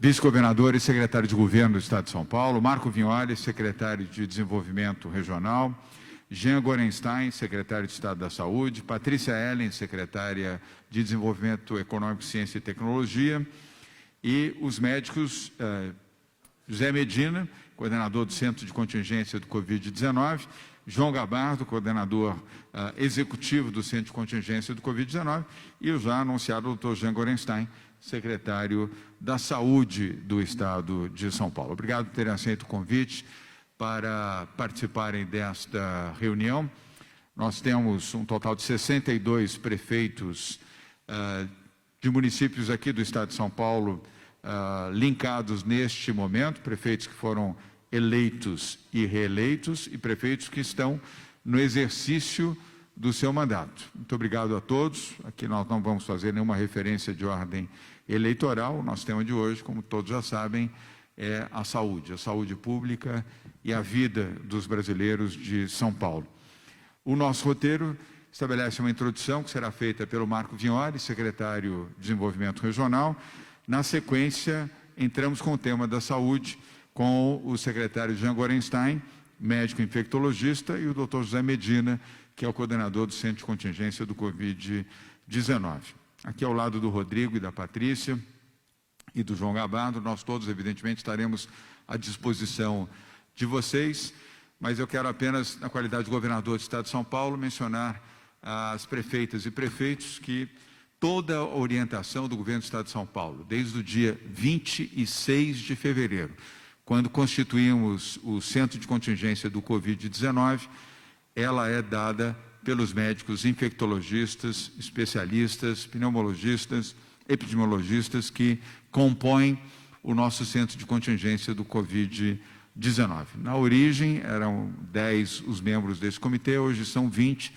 vice-governador e secretário de governo do Estado de São Paulo, Marco Vignoli, secretário de Desenvolvimento Regional, Jean Gorenstein, secretário de Estado da Saúde, Patrícia Ellen, secretária de Desenvolvimento Econômico, Ciência e Tecnologia, e os médicos José Medina, coordenador do Centro de Contingência do Covid-19, João Gabardo, coordenador executivo do Centro de Contingência do Covid-19, e o já anunciado Dr. Jean Gorenstein, secretário da Saúde do Estado de São Paulo. Obrigado por terem aceito o convite para participarem desta reunião. Nós temos um total de 62 prefeitos de municípios aqui do Estado de São Paulo linkados neste momento, prefeitos que foram eleitos e reeleitos e prefeitos que estão no exercício do seu mandato. Muito obrigado a todos. Aqui nós não vamos fazer nenhuma referência de ordem eleitoral. O nosso tema de hoje, como todos já sabem, é a saúde pública e a vida dos brasileiros de São Paulo. O nosso roteiro estabelece uma introdução que será feita pelo Marco Vignoli, secretário de Desenvolvimento Regional. Na sequência, entramos com o tema da saúde, com o secretário Jean Gorenstein, médico infectologista, e o Dr. José Medina, que é o coordenador do Centro de Contingência do Covid-19. Aqui ao lado do Rodrigo e da Patrícia e do João Gabardo, nós todos, evidentemente, estaremos à disposição de vocês, mas eu quero apenas, na qualidade de governador do Estado de São Paulo, mencionar às prefeitas e prefeitos que toda a orientação do governo do Estado de São Paulo, desde o dia 26 de fevereiro, quando constituímos o Centro de Contingência do Covid-19, ela é dada pelos médicos infectologistas, especialistas, pneumologistas, epidemiologistas que compõem o nosso Centro de Contingência do Covid-19. Na origem, eram 10 os membros desse comitê, hoje são 20,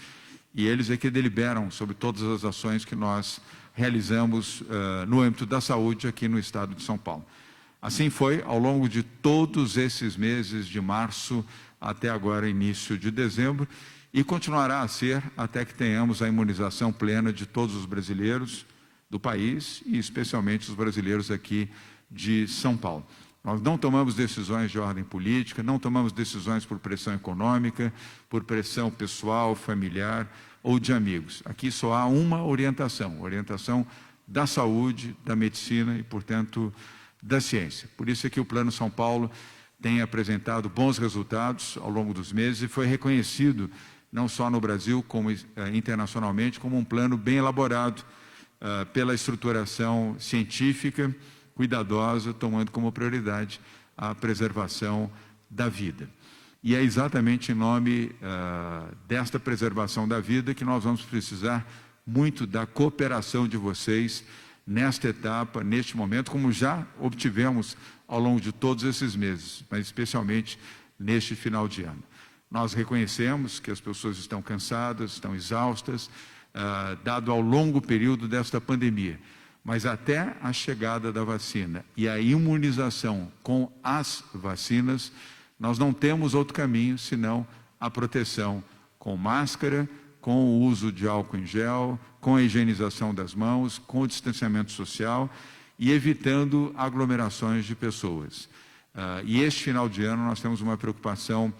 e eles é que deliberam sobre todas as ações que nós realizamos no âmbito da saúde aqui no Estado de São Paulo. Assim foi ao longo de todos esses meses, de março até agora, início de dezembro, e continuará a ser até que tenhamos a imunização plena de todos os brasileiros do país e especialmente os brasileiros aqui de São Paulo. Nós não tomamos decisões de ordem política, não tomamos decisões por pressão econômica, por pressão pessoal, familiar ou de amigos. Aqui só há uma orientação da saúde, da medicina e, portanto, da ciência. Por isso é que o Plano São Paulo tem apresentado bons resultados ao longo dos meses e foi reconhecido, não só no Brasil, como internacionalmente, como um plano bem elaborado pela estruturação científica, cuidadosa, tomando como prioridade a preservação da vida. E é exatamente em nome desta preservação da vida que nós vamos precisar muito da cooperação de vocês nesta etapa, neste momento, como já obtivemos ao longo de todos esses meses, mas especialmente neste final de ano. Nós reconhecemos que as pessoas estão cansadas, estão exaustas, dado ao longo período desta pandemia, mas até a chegada da vacina e a imunização com as vacinas, nós não temos outro caminho senão a proteção com máscara, com o uso de álcool em gel, com a higienização das mãos, com o distanciamento social e evitando aglomerações de pessoas. E este final de ano nós temos uma preocupação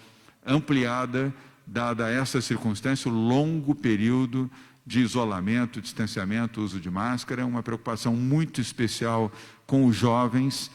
ampliada, dada essa circunstância, o longo período de isolamento, distanciamento, uso de máscara, uma preocupação muito especial com os jovens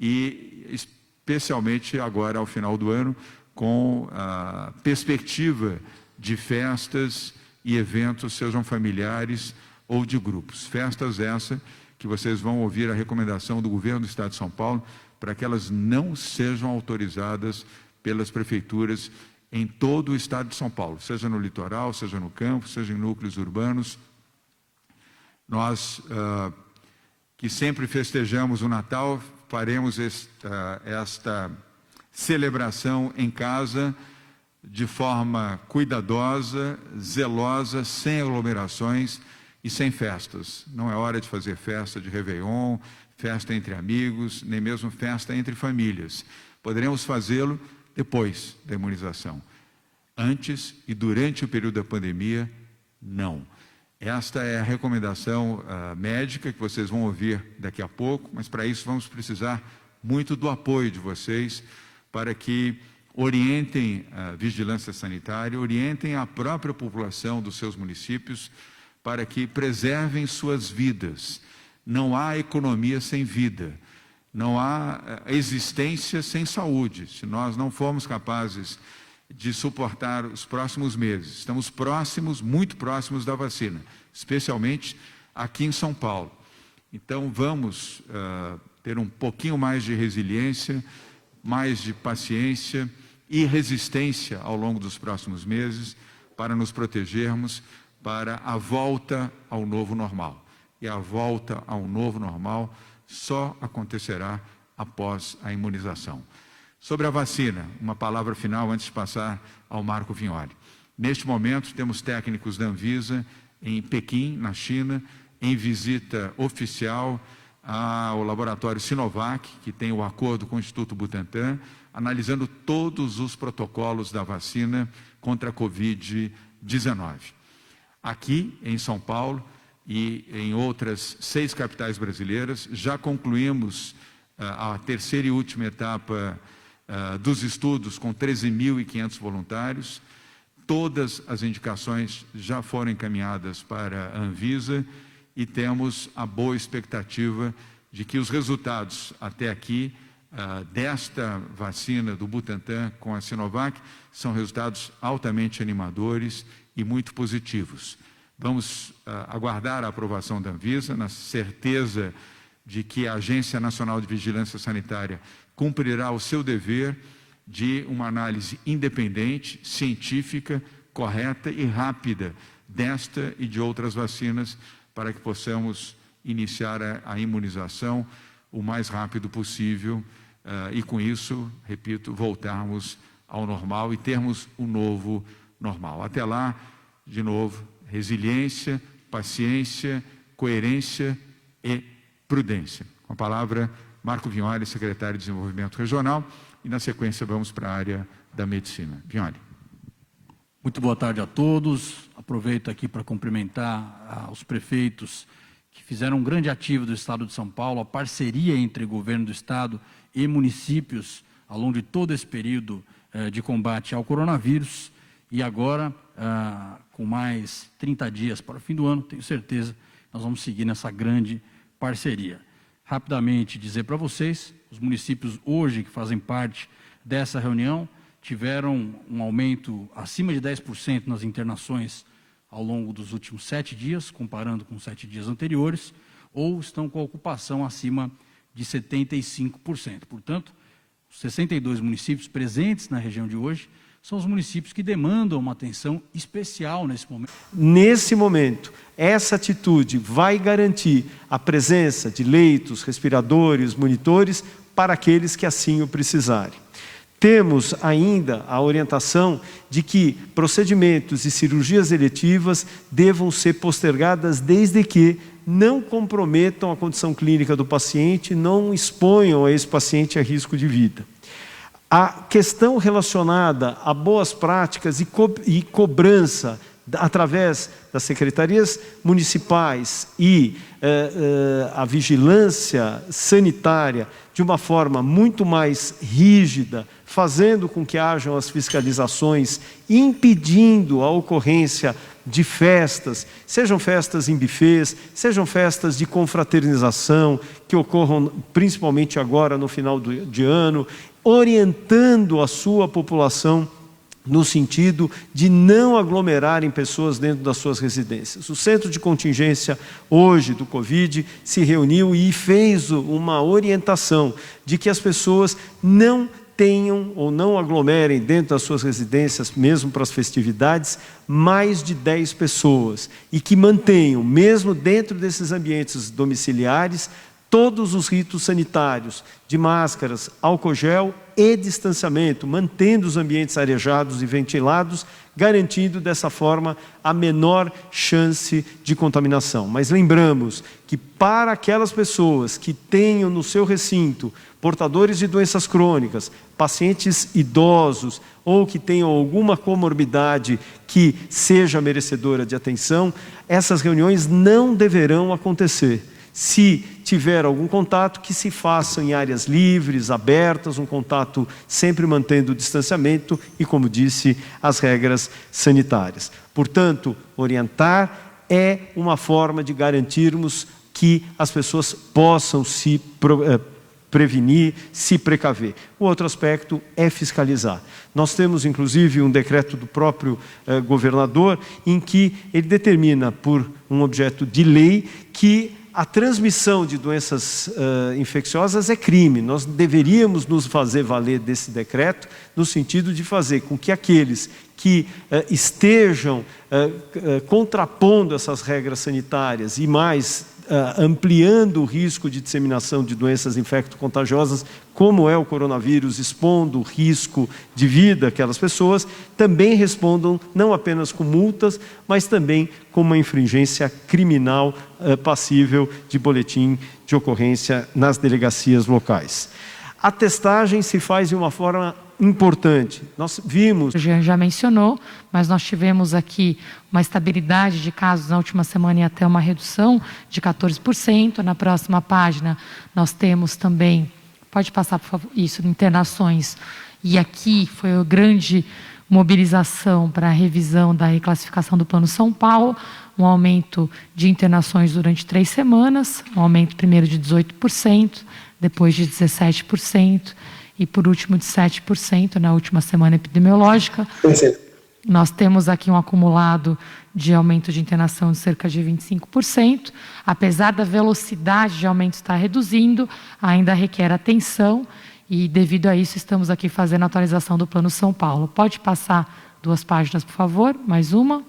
e especialmente agora ao final do ano, com a perspectiva de festas e eventos, sejam familiares ou de grupos. Festas essa que vocês vão ouvir a recomendação do governo do Estado de São Paulo para que elas não sejam autorizadas pelas prefeituras em todo o Estado de São Paulo, seja no litoral, seja no campo, seja em núcleos urbanos. Nós, que sempre festejamos o Natal, faremos esta celebração em casa, de forma cuidadosa, zelosa, sem aglomerações e sem festas. Não é hora de fazer festa de Réveillon, festa entre amigos, nem mesmo festa entre famílias. Poderemos fazê-lo depois da imunização. Antes e durante o período da pandemia, não. Esta é a recomendação médica que vocês vão ouvir daqui a pouco, mas para isso vamos precisar muito do apoio de vocês para que orientem a vigilância sanitária, orientem a própria população dos seus municípios para que preservem suas vidas. Não há economia sem vida, não há existência sem saúde. Se nós não formos capazes de suportar os próximos meses, estamos próximos, muito próximos da vacina, especialmente aqui em São Paulo. Então vamos ter um pouquinho mais de resiliência, mais de paciência e resistência ao longo dos próximos meses para nos protegermos para a volta ao novo normal. E a volta ao novo normal só acontecerá após a imunização. Sobre a vacina, uma palavra final antes de passar ao Marco Vignoli. Neste momento, temos técnicos da Anvisa em Pequim, na China, em visita oficial ao laboratório Sinovac, que tem o acordo com o Instituto Butantan, analisando todos os protocolos da vacina contra a Covid-19. Aqui, em São Paulo e em outras 6 capitais brasileiras, já concluímos a terceira e última etapa dos estudos com 13.500 voluntários. Todas as indicações já foram encaminhadas para a Anvisa e temos a boa expectativa de que os resultados até aqui desta vacina do Butantan com a Sinovac são resultados altamente animadores e muito positivos. Vamos aguardar a aprovação da Anvisa, na certeza de que a Agência Nacional de Vigilância Sanitária cumprirá o seu dever de uma análise independente, científica, correta e rápida desta e de outras vacinas para que possamos iniciar a imunização o mais rápido possível e com isso, repito, voltarmos ao normal e termos um novo normal. Até lá, de novo, resiliência, paciência, coerência e prudência. Com a palavra, Marco Vignoli, secretário de Desenvolvimento Regional, e na sequência vamos para a área da medicina. Vignoli. Muito boa tarde a todos. Aproveito aqui para cumprimentar os prefeitos que fizeram um grande ativo do Estado de São Paulo, a parceria entre o governo do Estado e municípios ao longo de todo esse período de combate ao coronavírus. E agora, com mais 30 dias para o fim do ano, tenho certeza que nós vamos seguir nessa grande parceria. Rapidamente dizer para vocês, os municípios hoje que fazem parte dessa reunião tiveram um aumento acima de 10% nas internações ao longo dos últimos 7 dias, comparando com 7 dias anteriores, ou estão com a ocupação acima de 75%. Portanto, os 62 municípios presentes na região de hoje são os municípios que demandam uma atenção especial nesse momento. Nesse momento, essa atitude vai garantir a presença de leitos, respiradores, monitores para aqueles que assim o precisarem. Temos ainda a orientação de que procedimentos e cirurgias eletivas devam ser postergadas desde que não comprometam a condição clínica do paciente, não exponham esse paciente a risco de vida. A questão relacionada a boas práticas e cobrança através das secretarias municipais e a vigilância sanitária de uma forma muito mais rígida, fazendo com que hajam as fiscalizações, impedindo a ocorrência de festas, sejam festas em buffets, sejam festas de confraternização, que ocorram principalmente agora no final de ano, orientando a sua população no sentido de não aglomerarem pessoas dentro das suas residências. O Centro de Contingência hoje do Covid se reuniu e fez uma orientação de que as pessoas não tenham ou não aglomerem dentro das suas residências, mesmo para as festividades, mais de 10 pessoas e que mantenham, mesmo dentro desses ambientes domiciliares, todos os ritos sanitários de máscaras, álcool gel e distanciamento, mantendo os ambientes arejados e ventilados, garantindo dessa forma a menor chance de contaminação. Mas lembramos que para aquelas pessoas que tenham no seu recinto portadores de doenças crônicas, pacientes idosos ou que tenham alguma comorbidade que seja merecedora de atenção, essas reuniões não deverão acontecer. Se tiver algum contato, que se faça em áreas livres, abertas, um contato sempre mantendo o distanciamento e, como disse, as regras sanitárias. Portanto, orientar é uma forma de garantirmos que as pessoas possam se prevenir, se precaver. O outro aspecto é fiscalizar. Nós temos, inclusive, um decreto do próprio governador, em que ele determina, por um objeto de lei, que a transmissão de doenças infecciosas é crime. Nós deveríamos nos fazer valer desse decreto, no sentido de fazer com que aqueles que estejam contrapondo essas regras sanitárias e mais ampliando o risco de disseminação de doenças infecto-contagiosas, como é o coronavírus, expondo o risco de vida daquelas pessoas, também respondam não apenas com multas, mas também com uma infringência criminal passível de boletim de ocorrência nas delegacias locais. A testagem se faz de uma forma importante. Nós vimos... O Jean já mencionou, mas nós tivemos aqui uma estabilidade de casos na última semana e até uma redução de 14%. Na próxima página nós temos também, pode passar por favor, isso, internações. E aqui foi a grande mobilização para a revisão da reclassificação do Plano São Paulo, um aumento de internações durante 3 semanas, um aumento primeiro de 18%, depois de 17%, e por último de 7% na última semana epidemiológica. Nós temos aqui um acumulado de aumento de internação de cerca de 25%. Apesar da velocidade de aumento estar reduzindo, ainda requer atenção e, devido a isso, estamos aqui fazendo a atualização do Plano São Paulo. Pode passar 2 páginas, por favor? Mais uma.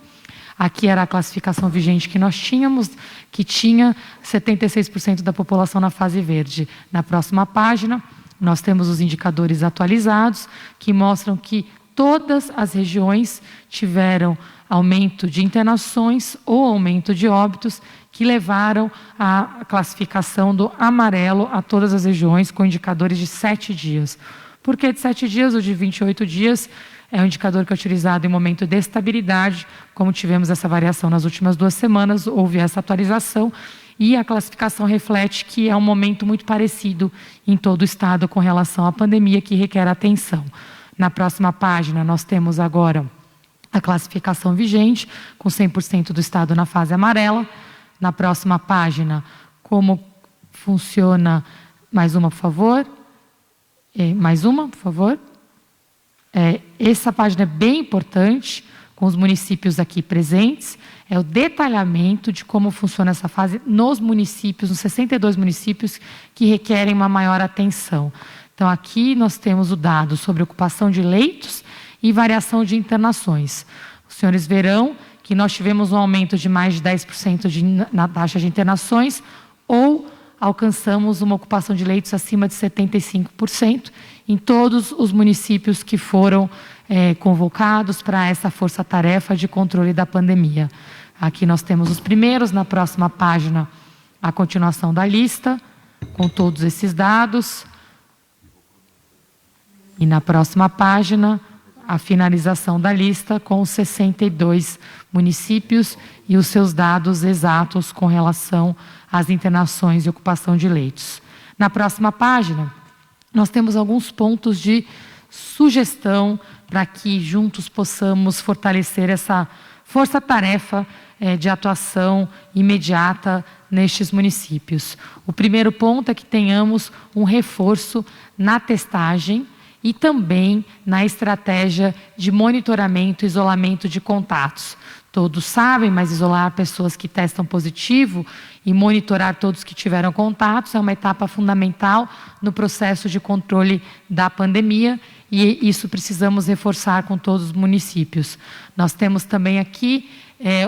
Aqui era a classificação vigente que nós tínhamos, que tinha 76% da população na fase verde. Na próxima página, nós temos os indicadores atualizados, que mostram que todas as regiões tiveram aumento de internações ou aumento de óbitos, que levaram à classificação do amarelo a todas as regiões, com indicadores de 7 dias. Por que de 7 dias? O de 28 dias é um indicador que é utilizado em momento de estabilidade, como tivemos essa variação nas últimas 2 semanas, houve essa atualização, e a classificação reflete que é um momento muito parecido em todo o estado com relação à pandemia, que requer atenção. Na próxima página, nós temos agora a classificação vigente, com 100% do estado na fase amarela. Na próxima página, como funciona... Mais uma, por favor. Mais uma, por favor. Essa página é bem importante, com os municípios aqui presentes. É o detalhamento de como funciona essa fase nos municípios, nos 62 municípios que requerem uma maior atenção. Então, aqui nós temos o dado sobre ocupação de leitos e variação de internações. Os senhores verão que nós tivemos um aumento de mais de 10% na taxa de internações, ou alcançamos uma ocupação de leitos acima de 75% em todos os municípios que foram convocados para essa força-tarefa de controle da pandemia. Aqui nós temos os primeiros, na próxima página, a continuação da lista, com todos esses dados. E na próxima página, a finalização da lista com os 62 municípios e os seus dados exatos com relação às internações e ocupação de leitos. Na próxima página, nós temos alguns pontos de sugestão para que juntos possamos fortalecer essa força-tarefa de atuação imediata nestes municípios. O primeiro ponto é que tenhamos um reforço na testagem e também na estratégia de monitoramento e isolamento de contatos. Todos sabem, mas isolar pessoas que testam positivo e monitorar todos que tiveram contatos é uma etapa fundamental no processo de controle da pandemia, e isso precisamos reforçar com todos os municípios. Nós temos também aqui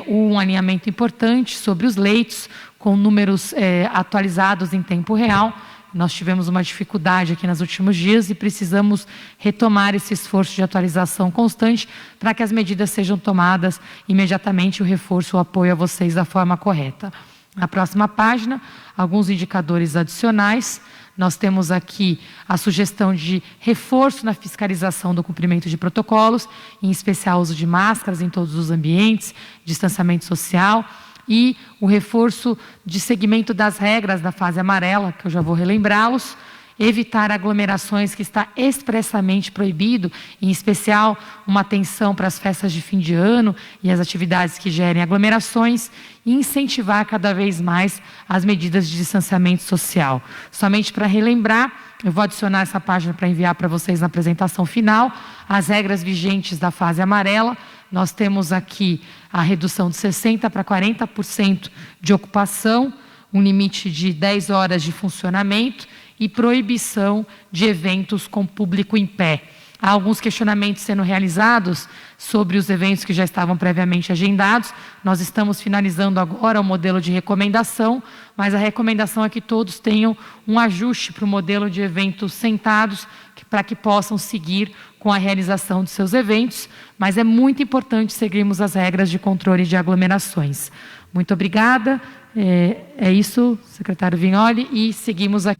um alinhamento importante sobre os leitos, com números atualizados em tempo real. Nós tivemos uma dificuldade aqui nos últimos dias e precisamos retomar esse esforço de atualização constante para que as medidas sejam tomadas imediatamente, o reforço, o apoio a vocês da forma correta. Na próxima página, alguns indicadores adicionais. Nós temos aqui a sugestão de reforço na fiscalização do cumprimento de protocolos, em especial o uso de máscaras em todos os ambientes, distanciamento social, e o reforço de seguimento das regras da fase amarela, que eu já vou relembrá-los, evitar aglomerações, que está expressamente proibido, em especial uma atenção para as festas de fim de ano e as atividades que gerem aglomerações, e incentivar cada vez mais as medidas de distanciamento social. Somente para relembrar, eu vou adicionar essa página para enviar para vocês na apresentação final, as regras vigentes da fase amarela. Nós temos aqui a redução de 60% para 40% de ocupação, um limite de 10 horas de funcionamento e proibição de eventos com público em pé. Há alguns questionamentos sendo realizados sobre os eventos que já estavam previamente agendados. Nós estamos finalizando agora o modelo de recomendação, mas a recomendação é que todos tenham um ajuste para o modelo de eventos sentados, para que possam seguir com a realização de seus eventos, mas é muito importante seguirmos as regras de controle de aglomerações. Muito obrigada. É isso, secretário Vignoli, e seguimos aqui.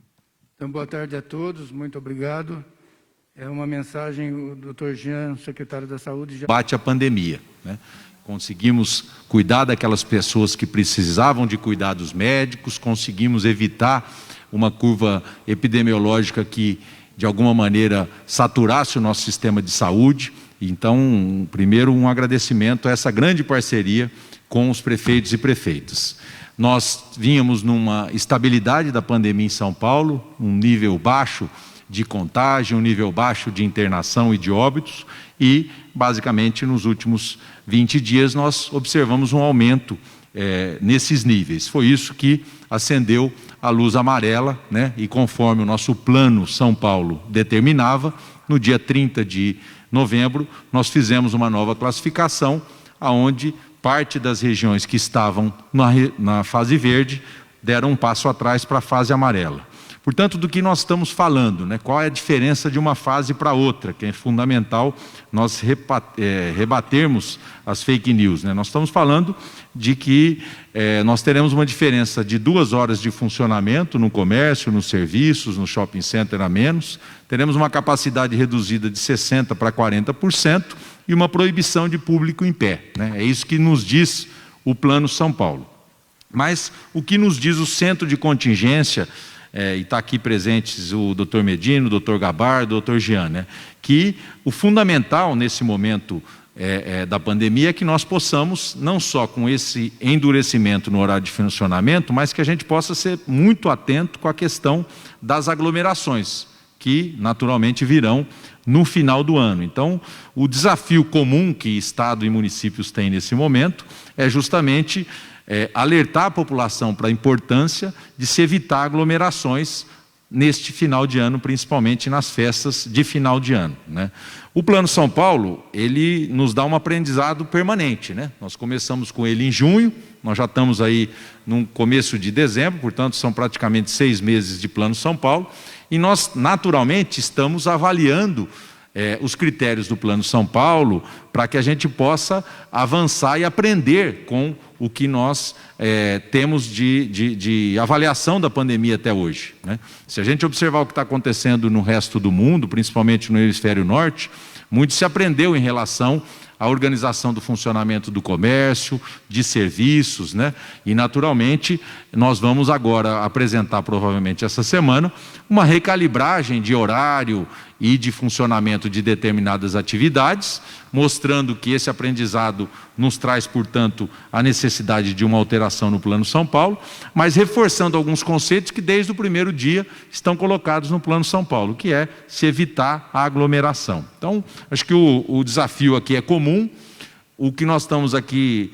Então, boa tarde a todos, muito obrigado. É uma mensagem, o doutor Jean, secretário da Saúde, já... Bate a pandemia, né? Conseguimos cuidar daquelas pessoas que precisavam de cuidados médicos, conseguimos evitar uma curva epidemiológica que, de alguma maneira, saturasse o nosso sistema de saúde. Então, primeiro, um agradecimento a essa grande parceria com os prefeitos e prefeitas. Nós vínhamos numa estabilidade da pandemia em São Paulo, um nível baixo de contágio, um nível baixo de internação e de óbitos, e basicamente nos últimos 20 dias nós observamos um aumento nesses níveis. Foi isso que acendeu a luz amarela, né? E conforme o nosso plano São Paulo determinava, no dia 30 de novembro nós fizemos uma nova classificação, onde parte das regiões que estavam na fase verde deram um passo atrás para a fase amarela. Portanto, do que nós estamos falando, né? Qual é a diferença de uma fase para outra, que é fundamental nós rebatermos as fake news, né? Nós estamos falando de que nós teremos uma diferença de 2 horas de funcionamento no comércio, nos serviços, no shopping center a menos, teremos uma capacidade reduzida de 60% para 40% e uma proibição de público em pé, né? É isso que nos diz o Plano São Paulo. Mas o que nos diz o Centro de Contingência, e está aqui presentes o Dr. Medina, o Dr. Gabardo, o Dr. Jean, né? Que o fundamental nesse momento da pandemia é que nós possamos, não só com esse endurecimento no horário de funcionamento, mas que a gente possa ser muito atento com a questão das aglomerações, que naturalmente virão no final do ano. Então, o desafio comum que Estado e municípios têm nesse momento é justamente alertar a população para a importância de se evitar aglomerações neste final de ano, principalmente nas festas de final de ano, né? O Plano São Paulo, ele nos dá um aprendizado permanente, né? Nós começamos com ele em junho, nós já estamos aí no começo de dezembro, portanto são praticamente 6 meses de Plano São Paulo, e nós naturalmente estamos avaliando os critérios do Plano São Paulo para que a gente possa avançar e aprender com o que nós temos de avaliação da pandemia até hoje, né? Se a gente observar o que está acontecendo no resto do mundo, principalmente no hemisfério norte, muito se aprendeu em relação à organização do funcionamento do comércio, de serviços, né? E naturalmente nós vamos agora apresentar, provavelmente essa semana, uma recalibragem de horário e de funcionamento de determinadas atividades, mostrando que esse aprendizado nos traz, portanto, a necessidade de uma alteração no Plano São Paulo, mas reforçando alguns conceitos que desde o primeiro dia estão colocados no Plano São Paulo, que é se evitar a aglomeração. Então, acho que o desafio aqui é comum. O que nós estamos aqui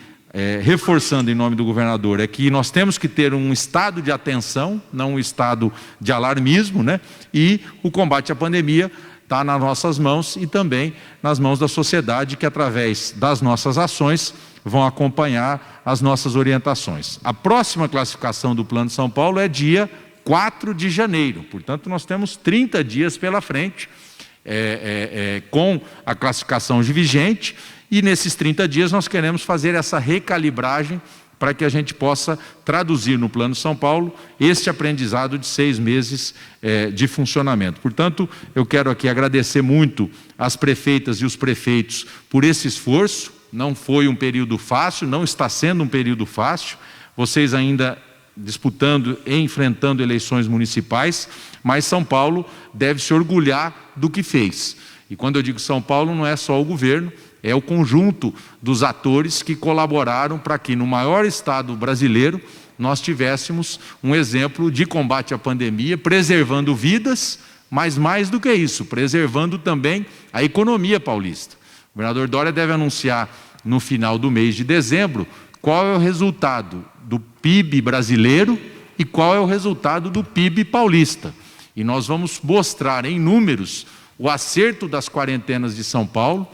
reforçando em nome do governador é que nós temos que ter um estado de atenção, não um estado de alarmismo, né? E o combate à pandemia está nas nossas mãos e também nas mãos da sociedade, que através das nossas ações vão acompanhar as nossas orientações. A próxima classificação do Plano São Paulo é dia 4 de janeiro, portanto nós temos 30 dias pela frente com a classificação vigente, e nesses 30 dias nós queremos fazer essa recalibragem para que a gente possa traduzir no Plano São Paulo este aprendizado de 6 meses de funcionamento. Portanto, eu quero aqui agradecer muito às prefeitas e os prefeitos por esse esforço. Não foi um período fácil, não está sendo um período fácil, vocês ainda disputando e enfrentando eleições municipais, mas São Paulo deve se orgulhar do que fez. E quando eu digo São Paulo, não é só o governo, é o conjunto dos atores que colaboraram para que no maior estado brasileiro nós tivéssemos um exemplo de combate à pandemia, preservando vidas, mas mais do que isso, preservando também a economia paulista. O governador Dória deve anunciar no final do mês de dezembro qual é o resultado do PIB brasileiro e qual é o resultado do PIB paulista. E nós vamos mostrar em números o acerto das quarentenas de São Paulo,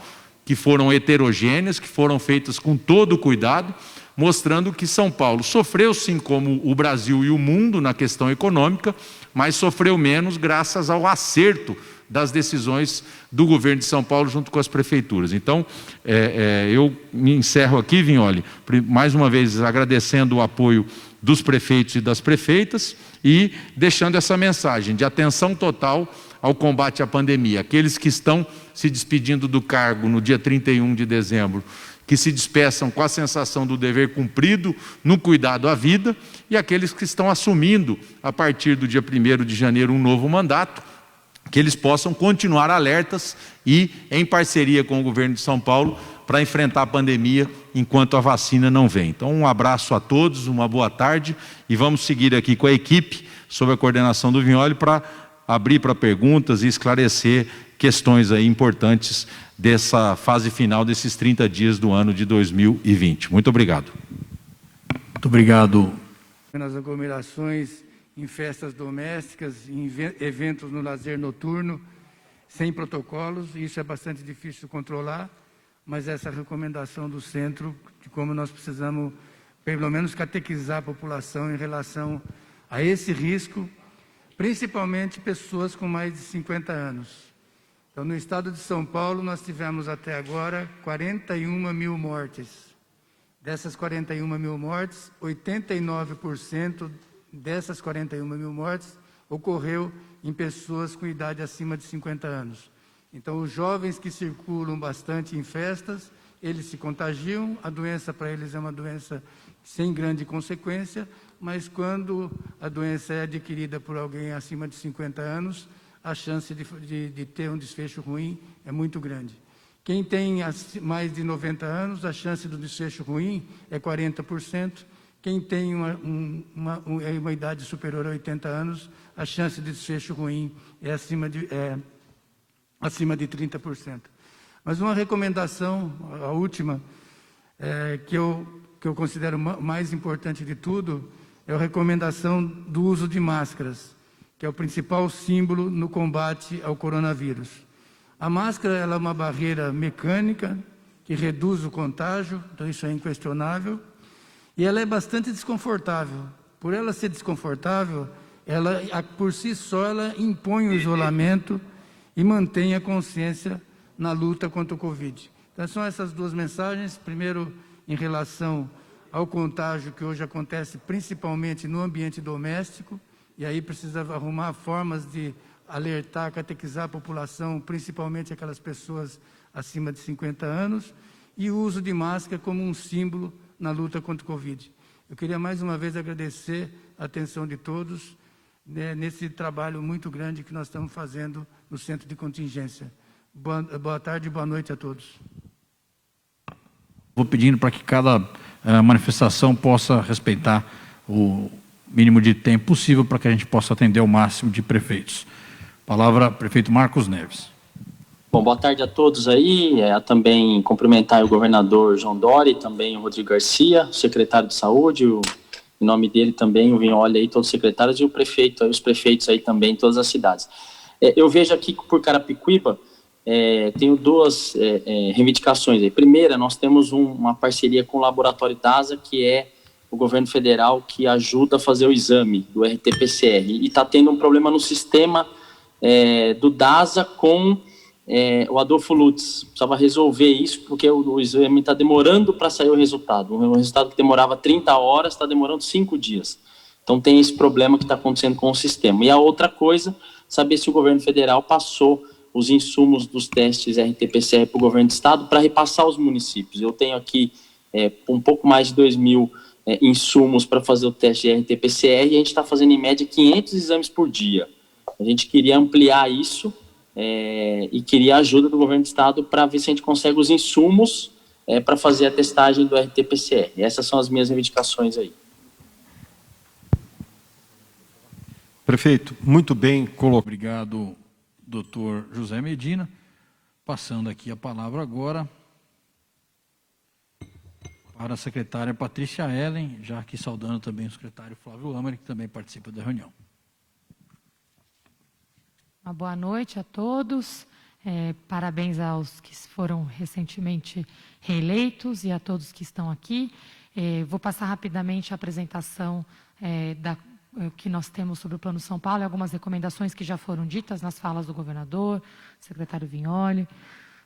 que foram heterogêneas, que foram feitas com todo o cuidado, mostrando que São Paulo sofreu sim como o Brasil e o mundo na questão econômica, mas sofreu menos graças ao acerto das decisões do governo de São Paulo junto com as prefeituras. Então, eu me encerro aqui, Vignoli, mais uma vez agradecendo o apoio dos prefeitos e das prefeitas e deixando essa mensagem de atenção total ao combate à pandemia. Aqueles que estão se despedindo do cargo no dia 31 de dezembro, que se despeçam com a sensação do dever cumprido no cuidado à vida, e aqueles que estão assumindo, a partir do dia 1º de janeiro, um novo mandato, que eles possam continuar alertas e em parceria com o governo de São Paulo para enfrentar a pandemia enquanto a vacina não vem. Então, um abraço a todos, uma boa tarde, e vamos seguir aqui com a equipe, sob a coordenação do Vignoli, para abrir para perguntas e esclarecer questões aí importantes dessa fase final desses 30 dias do ano de 2020. Muito obrigado. Muito obrigado. Nas aglomerações, em festas domésticas, em eventos no lazer noturno, sem protocolos, isso é bastante difícil de controlar, mas essa recomendação do centro de como nós precisamos, pelo menos, catequizar a população em relação a esse risco, principalmente pessoas com mais de 50 anos. Então, no estado de São Paulo, nós tivemos até agora 41 mil mortes. Dessas 41 mil mortes, 89% dessas 41 mil mortes ocorreu em pessoas com idade acima de 50 anos. Então, os jovens que circulam bastante em festas, eles se contagiam, a doença para eles é uma doença sem grande consequência, mas quando a doença é adquirida por alguém acima de 50 anos, a chance de ter um desfecho ruim é muito grande. Quem tem mais de 90 anos, a chance do desfecho ruim é 40%. Quem tem uma idade superior a 80 anos, a chance de desfecho ruim é acima de 30%. Mas uma recomendação, a última, que eu considero mais importante de tudo, é a recomendação do uso de máscaras, que é o principal símbolo no combate ao coronavírus. A máscara ela é uma barreira mecânica que reduz o contágio, então isso é inquestionável, e ela é bastante desconfortável. Por ela ser desconfortável, ela, por si só, ela impõe o isolamento e mantém a consciência na luta contra o Covid. Então, são essas duas mensagens. Primeiro, em relação ao contágio que hoje acontece principalmente no ambiente doméstico, e aí precisa arrumar formas de alertar, catequizar a população, principalmente aquelas pessoas acima de 50 anos, e o uso de máscara como um símbolo na luta contra o Covid. Eu queria mais uma vez agradecer a atenção de todos nesse trabalho muito grande que nós estamos fazendo no Centro de Contingência. Boa tarde e boa noite a todos. Vou pedindo para que cada manifestação possa respeitar o mínimo de tempo possível para que a gente possa atender o máximo de prefeitos. Palavra, prefeito Marcos Neves. Bom, boa tarde a todos aí, também cumprimentar o governador João Dória e também o Rodrigo Garcia, o secretário de saúde, em nome dele também o Vignoli aí, todos os secretários e o prefeito, os prefeitos aí também em todas as cidades. Eu vejo aqui por Carapicuíba tenho duas reivindicações aí. Primeira, nós temos uma parceria com o Laboratório DASA, que é o governo federal que ajuda a fazer o exame do RT-PCR. E está tendo um problema no sistema do DASA com o Adolfo Lutz. Precisava resolver isso, porque o exame está demorando para sair o resultado. O resultado que demorava 30 horas está demorando 5 dias. Então tem esse problema que está acontecendo com o sistema. E a outra coisa, saber se o governo federal passou os insumos dos testes RT-PCR para o governo do estado para repassar aos municípios. Eu tenho aqui um pouco mais de 2.000 insumos para fazer o teste de RT-PCR e a gente está fazendo em média 500 exames por dia. A gente queria ampliar isso e queria a ajuda do governo do estado para ver se a gente consegue os insumos para fazer a testagem do RT-PCR. E essas são as minhas reivindicações aí. Prefeito, muito bem colocado. Obrigado, doutor José Medina. Passando aqui a palavra agora para a secretária Patrícia Ellen, já aqui saudando também o secretário Flávio Lamer, que também participa da reunião. Uma boa noite a todos. Parabéns aos que foram recentemente reeleitos e a todos que estão aqui. Vou passar rapidamente a apresentação que nós temos sobre o Plano São Paulo e algumas recomendações que já foram ditas nas falas do governador, secretário Vignoli,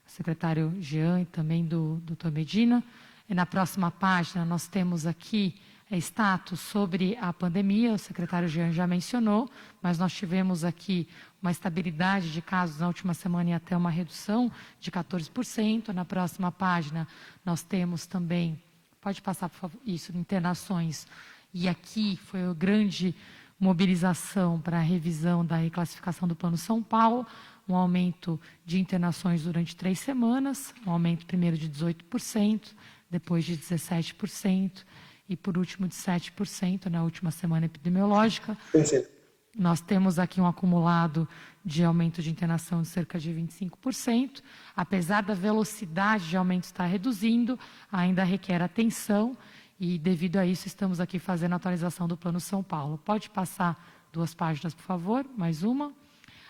secretário Jean e também do doutor Medina. Na próxima página nós temos aqui status sobre a pandemia, o secretário Jean já mencionou, mas nós tivemos aqui uma estabilidade de casos na última semana e até uma redução de 14%. Na próxima página nós temos também, pode passar por favor, isso, internações. E aqui foi a grande mobilização para a revisão da reclassificação do Plano São Paulo, um aumento de internações durante 3 semanas, um aumento primeiro de 18%, depois de 17% e por último de 7% na última semana epidemiológica. Perfeito. Nós temos aqui um acumulado de aumento de internação de cerca de 25%. Apesar da velocidade de aumento estar reduzindo, ainda requer atenção. E, devido a isso, estamos aqui fazendo a atualização do Plano São Paulo. Pode passar 2 páginas, por favor? Mais uma.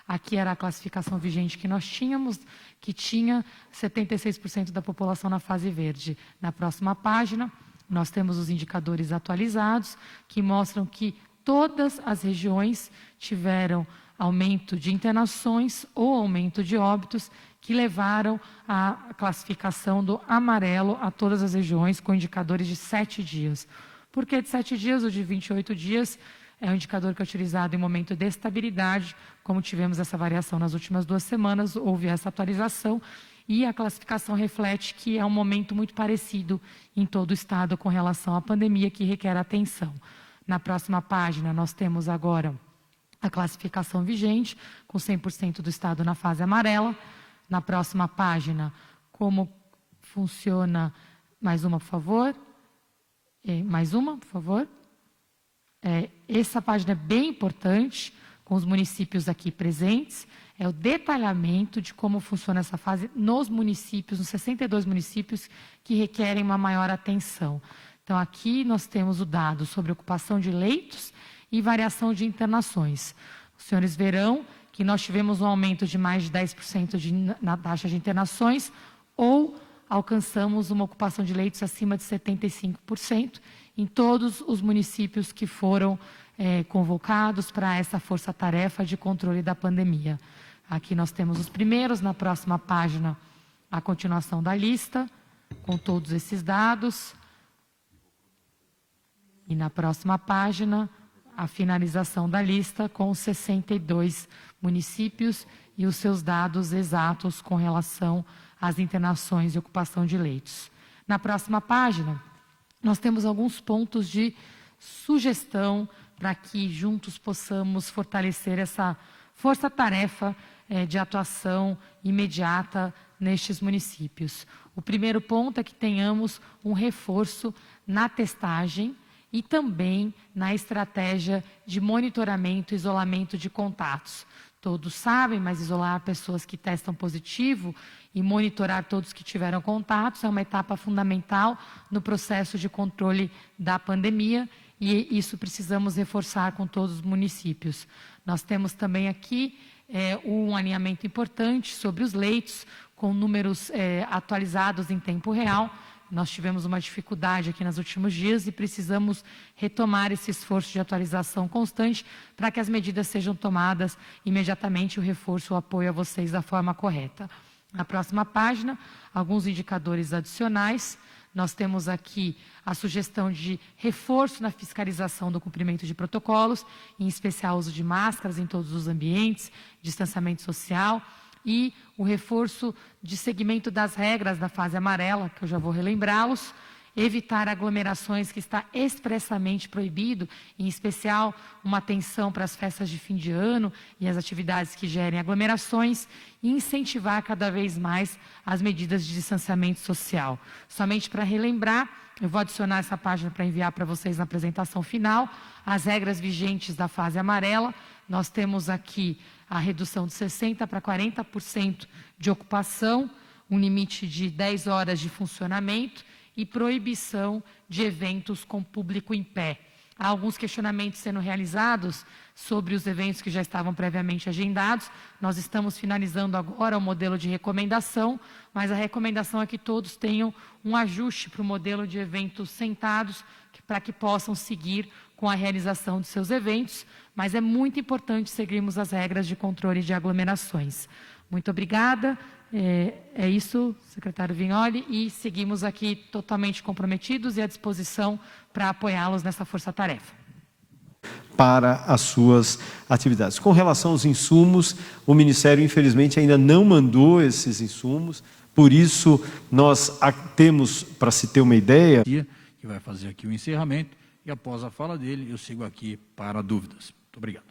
Aqui era a classificação vigente que nós tínhamos, que tinha 76% da população na fase verde. Na próxima página, nós temos os indicadores atualizados, que mostram que todas as regiões tiveram aumento de internações ou aumento de óbitos, que levaram à classificação do amarelo a todas as regiões com indicadores de 7 dias. Por que de 7 dias? O de 28 dias é um indicador que é utilizado em momento de estabilidade, como tivemos essa variação nas últimas 2 semanas, houve essa atualização e a classificação reflete que é um momento muito parecido em todo o estado com relação à pandemia, que requer atenção. Na próxima página, nós temos agora a classificação vigente, com 100% do estado na fase amarela. Na próxima página, como funciona... Mais uma, por favor. Mais uma, por favor. Essa página é bem importante, com os municípios aqui presentes. É o detalhamento de como funciona essa fase nos municípios, nos 62 municípios que requerem uma maior atenção. Então, aqui nós temos o dado sobre ocupação de leitos e variação de internações. Os senhores verão que nós tivemos um aumento de mais de 10% na taxa de internações ou alcançamos uma ocupação de leitos acima de 75% em todos os municípios que foram convocados para essa força-tarefa de controle da pandemia. Aqui nós temos os primeiros, na próxima página, a continuação da lista, com todos esses dados. E na próxima página, a finalização da lista com os 62 municípios e os seus dados exatos com relação às internações e ocupação de leitos. Na próxima página, nós temos alguns pontos de sugestão para que juntos possamos fortalecer essa força-tarefa de atuação imediata nestes municípios. O primeiro ponto é que tenhamos um reforço na testagem e também na estratégia de monitoramento e isolamento de contatos. Todos sabem, mas isolar pessoas que testam positivo e monitorar todos que tiveram contatos é uma etapa fundamental no processo de controle da pandemia e isso precisamos reforçar com todos os municípios. Nós temos também aqui um alinhamento importante sobre os leitos, com números atualizados em tempo real. Nós tivemos uma dificuldade aqui nos últimos dias e precisamos retomar esse esforço de atualização constante para que as medidas sejam tomadas imediatamente, o reforço, o apoio a vocês da forma correta. Na próxima página, alguns indicadores adicionais. Nós temos aqui a sugestão de reforço na fiscalização do cumprimento de protocolos, em especial o uso de máscaras em todos os ambientes, distanciamento social, e o reforço de seguimento das regras da fase amarela, que eu já vou relembrá-los, evitar aglomerações, que está expressamente proibido, em especial uma atenção para as festas de fim de ano e as atividades que gerem aglomerações, e incentivar cada vez mais as medidas de distanciamento social. Somente para relembrar, eu vou adicionar essa página para enviar para vocês na apresentação final, as regras vigentes da fase amarela. Nós temos aqui a redução de 60% para 40% de ocupação, um limite de 10 horas de funcionamento e proibição de eventos com público em pé. Há alguns questionamentos sendo realizados sobre os eventos que já estavam previamente agendados. Nós estamos finalizando agora o modelo de recomendação, mas a recomendação é que todos tenham um ajuste para o modelo de eventos sentados, para que possam seguir com a realização de seus eventos, mas é muito importante seguirmos as regras de controle de aglomerações. Muito obrigada. É isso, secretário Vignoli, e seguimos aqui totalmente comprometidos e à disposição para apoiá-los nessa força-tarefa. Para as suas atividades. Com relação aos insumos, o Ministério, infelizmente, ainda não mandou esses insumos, por isso nós temos, para se ter uma ideia... Que vai fazer aqui o encerramento, e após a fala dele, eu sigo aqui para dúvidas. Muito obrigado.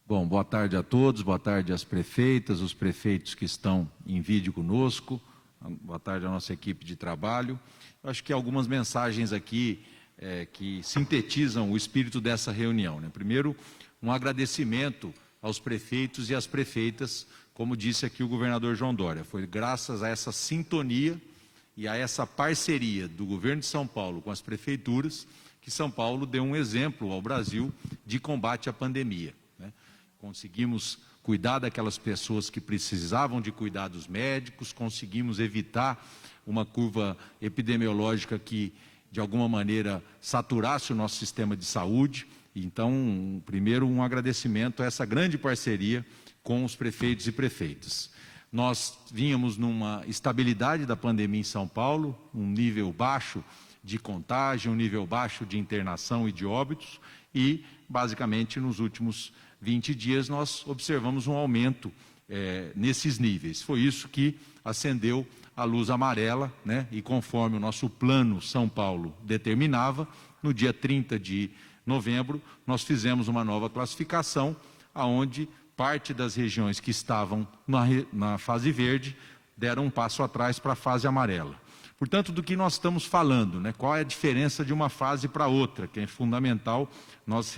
Bom, boa tarde a todos, boa tarde às prefeitas, os prefeitos que estão em vídeo conosco, boa tarde à nossa equipe de trabalho. Eu acho que algumas mensagens aqui que sintetizam o espírito dessa reunião, né? Primeiro, um agradecimento aos prefeitos e às prefeitas, como disse aqui o governador João Dória. Foi graças a essa sintonia e a essa parceria do governo de São Paulo com as prefeituras que São Paulo deu um exemplo ao Brasil de combate à pandemia, né? Conseguimos cuidar daquelas pessoas que precisavam de cuidados médicos, conseguimos evitar uma curva epidemiológica que, de alguma maneira, saturasse o nosso sistema de saúde. Então, primeiro, um agradecimento a essa grande parceria com os prefeitos e prefeitas. Nós vínhamos numa estabilidade da pandemia em São Paulo, um nível baixo de contágio, um nível baixo de internação e de óbitos, e, basicamente, nos últimos 20 dias nós observamos um aumento nesses níveis. Foi isso que acendeu a luz amarela, né? E conforme o nosso plano São Paulo determinava, no dia 30 de novembro, nós fizemos uma nova classificação, onde parte das regiões que estavam na fase verde deram um passo atrás para a fase amarela. Portanto, do que nós estamos falando, né? Qual é a diferença de uma fase para outra, que é fundamental nós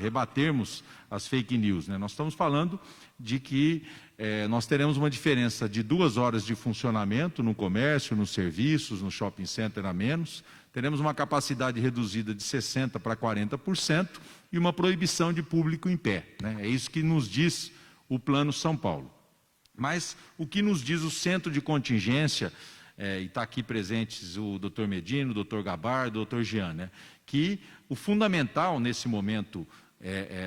rebatermos as fake news, né? Nós estamos falando de que nós teremos uma diferença de 2 horas de funcionamento no comércio, nos serviços, no shopping center a menos, teremos uma capacidade reduzida de 60% para 40% e uma proibição de público em pé, né? É isso que nos diz o Plano São Paulo. Mas o que nos diz o Centro de Contingência, e está aqui presentes o Dr. Medina, o Dr. Gabardo, o Dr. Jean, né? Que o fundamental nesse momento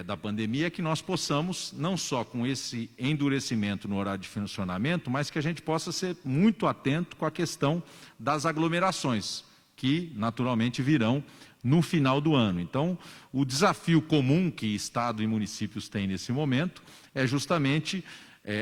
da pandemia é que nós possamos, não só com esse endurecimento no horário de funcionamento, mas que a gente possa ser muito atento com a questão das aglomerações, que naturalmente virão no final do ano. Então, o desafio comum que Estado e municípios têm nesse momento é justamente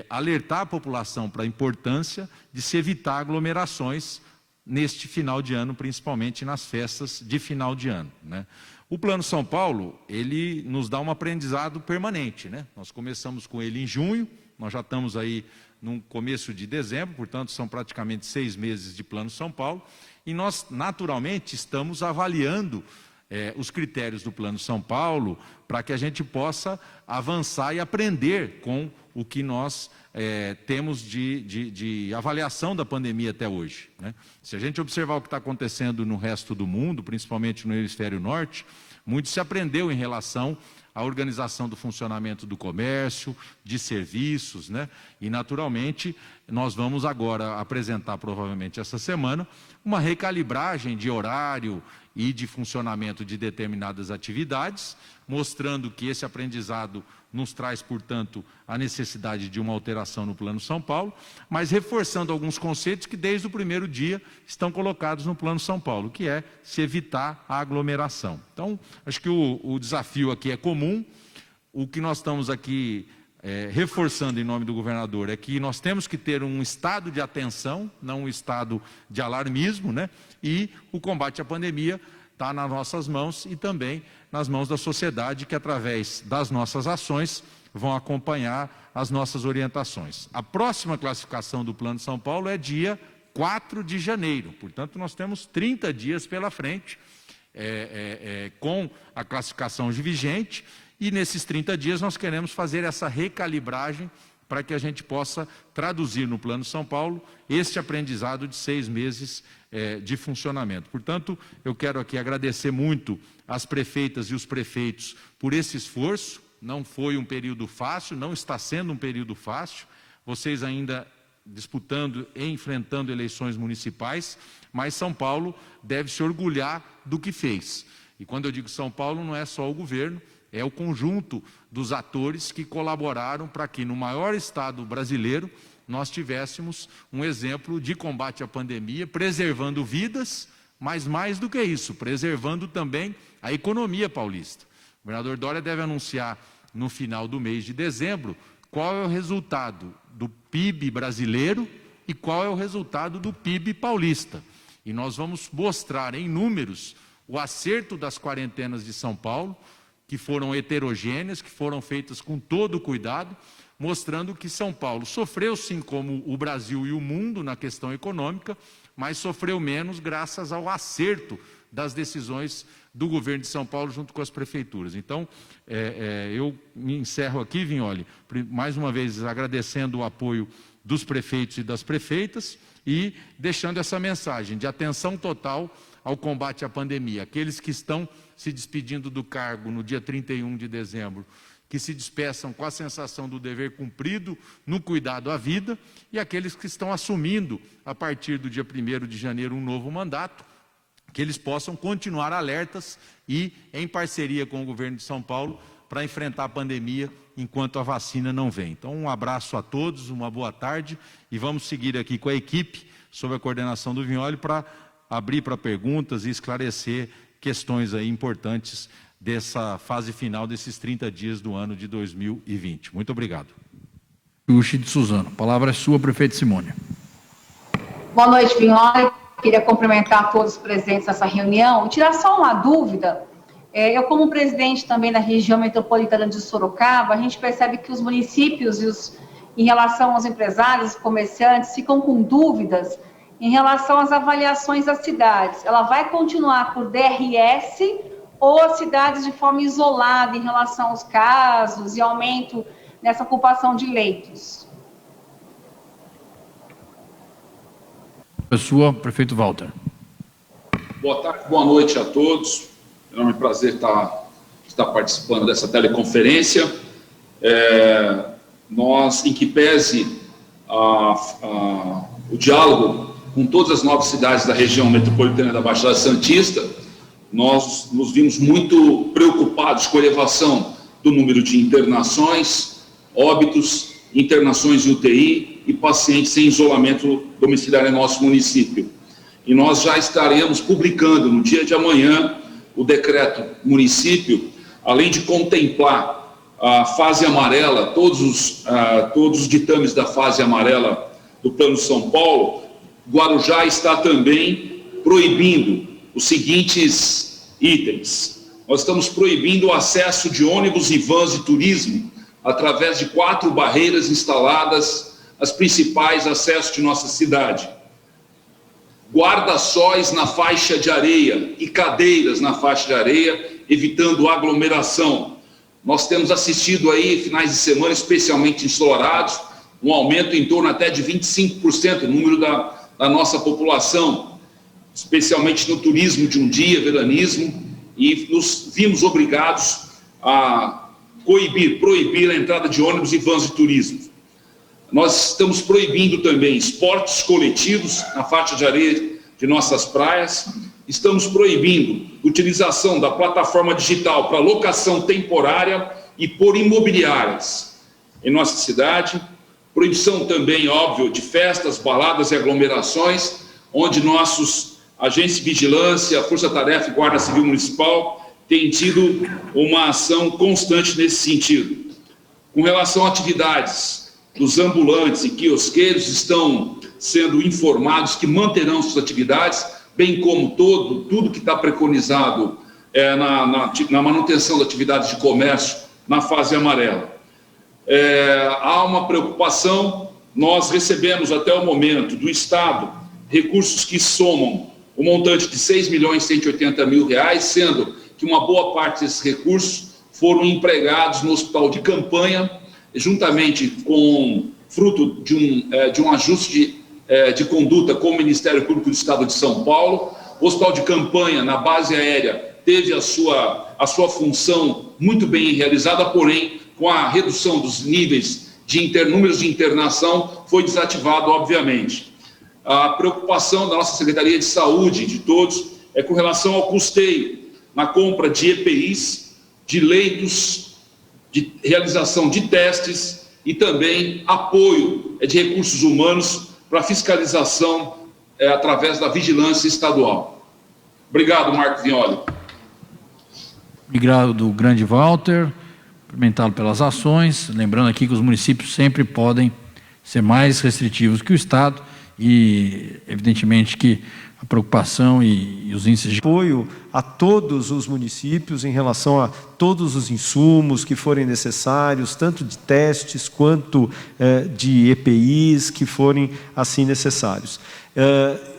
alertar a população para a importância de se evitar aglomerações neste final de ano, principalmente nas festas de final de ano, né? O Plano São Paulo, ele nos dá um aprendizado permanente, né? Nós começamos com ele em junho, nós já estamos aí no começo de dezembro, portanto são praticamente 6 meses de Plano São Paulo, e nós naturalmente estamos avaliando os critérios do Plano São Paulo para que a gente possa avançar e aprender com o que nós temos de avaliação da pandemia até hoje, né? Se a gente observar o que está acontecendo no resto do mundo, principalmente no hemisfério norte, muito se aprendeu em relação a organização do funcionamento do comércio, de serviços, né? E, naturalmente, nós vamos agora apresentar, provavelmente essa semana, uma recalibragem de horário e de funcionamento de determinadas atividades, mostrando que esse aprendizado nos traz, portanto, a necessidade de uma alteração no Plano São Paulo, mas reforçando alguns conceitos que desde o primeiro dia estão colocados no Plano São Paulo, que é se evitar a aglomeração. Então, acho que o desafio aqui é comum. O que nós estamos aqui reforçando em nome do governador é que nós temos que ter um estado de atenção, não um estado de alarmismo, né? E o combate à pandemia está nas nossas mãos e também nas mãos da sociedade, que através das nossas ações vão acompanhar as nossas orientações. A próxima classificação do Plano São Paulo é dia 4 de janeiro, portanto nós temos 30 dias pela frente com a classificação vigente, e nesses 30 dias nós queremos fazer essa recalibragem para que a gente possa traduzir no Plano São Paulo este aprendizado de 6 meses de funcionamento. Portanto, eu quero aqui agradecer muito às prefeitas e os prefeitos por esse esforço. Não foi um período fácil, não está sendo um período fácil. Vocês ainda disputando e enfrentando eleições municipais, mas São Paulo deve se orgulhar do que fez. E quando eu digo São Paulo, não é só o governo, é o conjunto dos atores que colaboraram para que no maior estado brasileiro nós tivéssemos um exemplo de combate à pandemia, preservando vidas, mas mais do que isso, preservando também a economia paulista. O governador Dória deve anunciar no final do mês de dezembro qual é o resultado do PIB brasileiro e qual é o resultado do PIB paulista. E nós vamos mostrar em números o acerto das quarentenas de São Paulo, que foram heterogêneas, que foram feitas com todo o cuidado, mostrando que São Paulo sofreu sim como o Brasil e o mundo na questão econômica, mas sofreu menos graças ao acerto das decisões do governo de São Paulo junto com as prefeituras. Então, eu me encerro aqui, Vignoli, mais uma vez agradecendo o apoio dos prefeitos e das prefeitas e deixando essa mensagem de atenção total ao combate à pandemia. Aqueles que estão se despedindo do cargo no dia 31 de dezembro, que se despeçam com a sensação do dever cumprido no cuidado à vida, e aqueles que estão assumindo, a partir do dia 1º de janeiro, um novo mandato, que eles possam continuar alertas e em parceria com o governo de São Paulo para enfrentar a pandemia enquanto a vacina não vem. Então, um abraço a todos, uma boa tarde, e vamos seguir aqui com a equipe, sob a coordenação do Vignoli, para abrir para perguntas e esclarecer questões aí importantes dessa fase final desses 30 dias do ano de 2020. Muito obrigado. Uchi de Suzano. A palavra é sua, prefeito Simone. Boa noite, Vignoli. Queria cumprimentar todos os presentes nessa reunião e tirar só uma dúvida. Eu, como presidente também da região metropolitana de Sorocaba, a gente percebe que os municípios, em relação aos empresários e comerciantes, ficam com dúvidas em relação às avaliações das cidades. Ela vai continuar por DRS ou as cidades de forma isolada em relação aos casos e aumento nessa ocupação de leitos? A sua, prefeito Walter. Boa tarde, boa noite a todos. É um prazer estar participando dessa teleconferência. Nós, em que pese o diálogo com todas as 9 cidades da região metropolitana da Baixada Santista, nós nos vimos muito preocupados com a elevação do número de internações, óbitos, internações em UTI e pacientes em isolamento domiciliar em nosso município. E nós já estaremos publicando no dia de amanhã o decreto município, além de contemplar a fase amarela, todos os ditames da fase amarela do Plano São Paulo. Guarujá está também proibindo os seguintes itens. Nós estamos proibindo o acesso de ônibus e vans de turismo através de 4 barreiras instaladas às principais acessos de nossa cidade. Guarda-sóis na faixa de areia e cadeiras na faixa de areia, evitando aglomeração. Nós temos assistido aí, finais de semana, especialmente ensolarados, um aumento em torno até de 25% no número da nossa população, especialmente no turismo de um dia, veranismo, e nos vimos obrigados a proibir a entrada de ônibus e vans de turismo. Nós estamos proibindo também esportes coletivos na faixa de areia de nossas praias. Estamos proibindo utilização da plataforma digital para locação temporária e por imobiliárias em nossa cidade. Proibição também, óbvio, de festas, baladas e aglomerações, onde nossos agentes de vigilância, Força Tarefa e Guarda Civil Municipal têm tido uma ação constante nesse sentido. Com relação a atividades dos ambulantes e quiosqueiros, estão sendo informados que manterão suas atividades, bem como tudo que está preconizado na manutenção da atividade de comércio na fase amarela. Há uma preocupação, nós recebemos até o momento do Estado recursos que somam o montante de R$ 6.180.000, sendo que uma boa parte desses recursos foram empregados no hospital de campanha, juntamente com fruto de um ajuste de conduta com o Ministério Público do Estado de São Paulo. O hospital de campanha, na base aérea, teve a sua função muito bem realizada, porém, com a redução dos níveis números de internação, foi desativado, obviamente. A preocupação da nossa Secretaria de Saúde, de todos, é com relação ao custeio na compra de EPIs, de leitos, de realização de testes e também apoio de recursos humanos para fiscalização através da vigilância estadual. Obrigado, Marco Vignoli. Obrigado, grande Walter. Cumprimentá-lo pelas ações. Lembrando aqui que os municípios sempre podem ser mais restritivos que o Estado e, evidentemente, que a preocupação e os índices de apoio a todos os municípios em relação a todos os insumos que forem necessários, tanto de testes quanto de EPIs que forem assim necessários.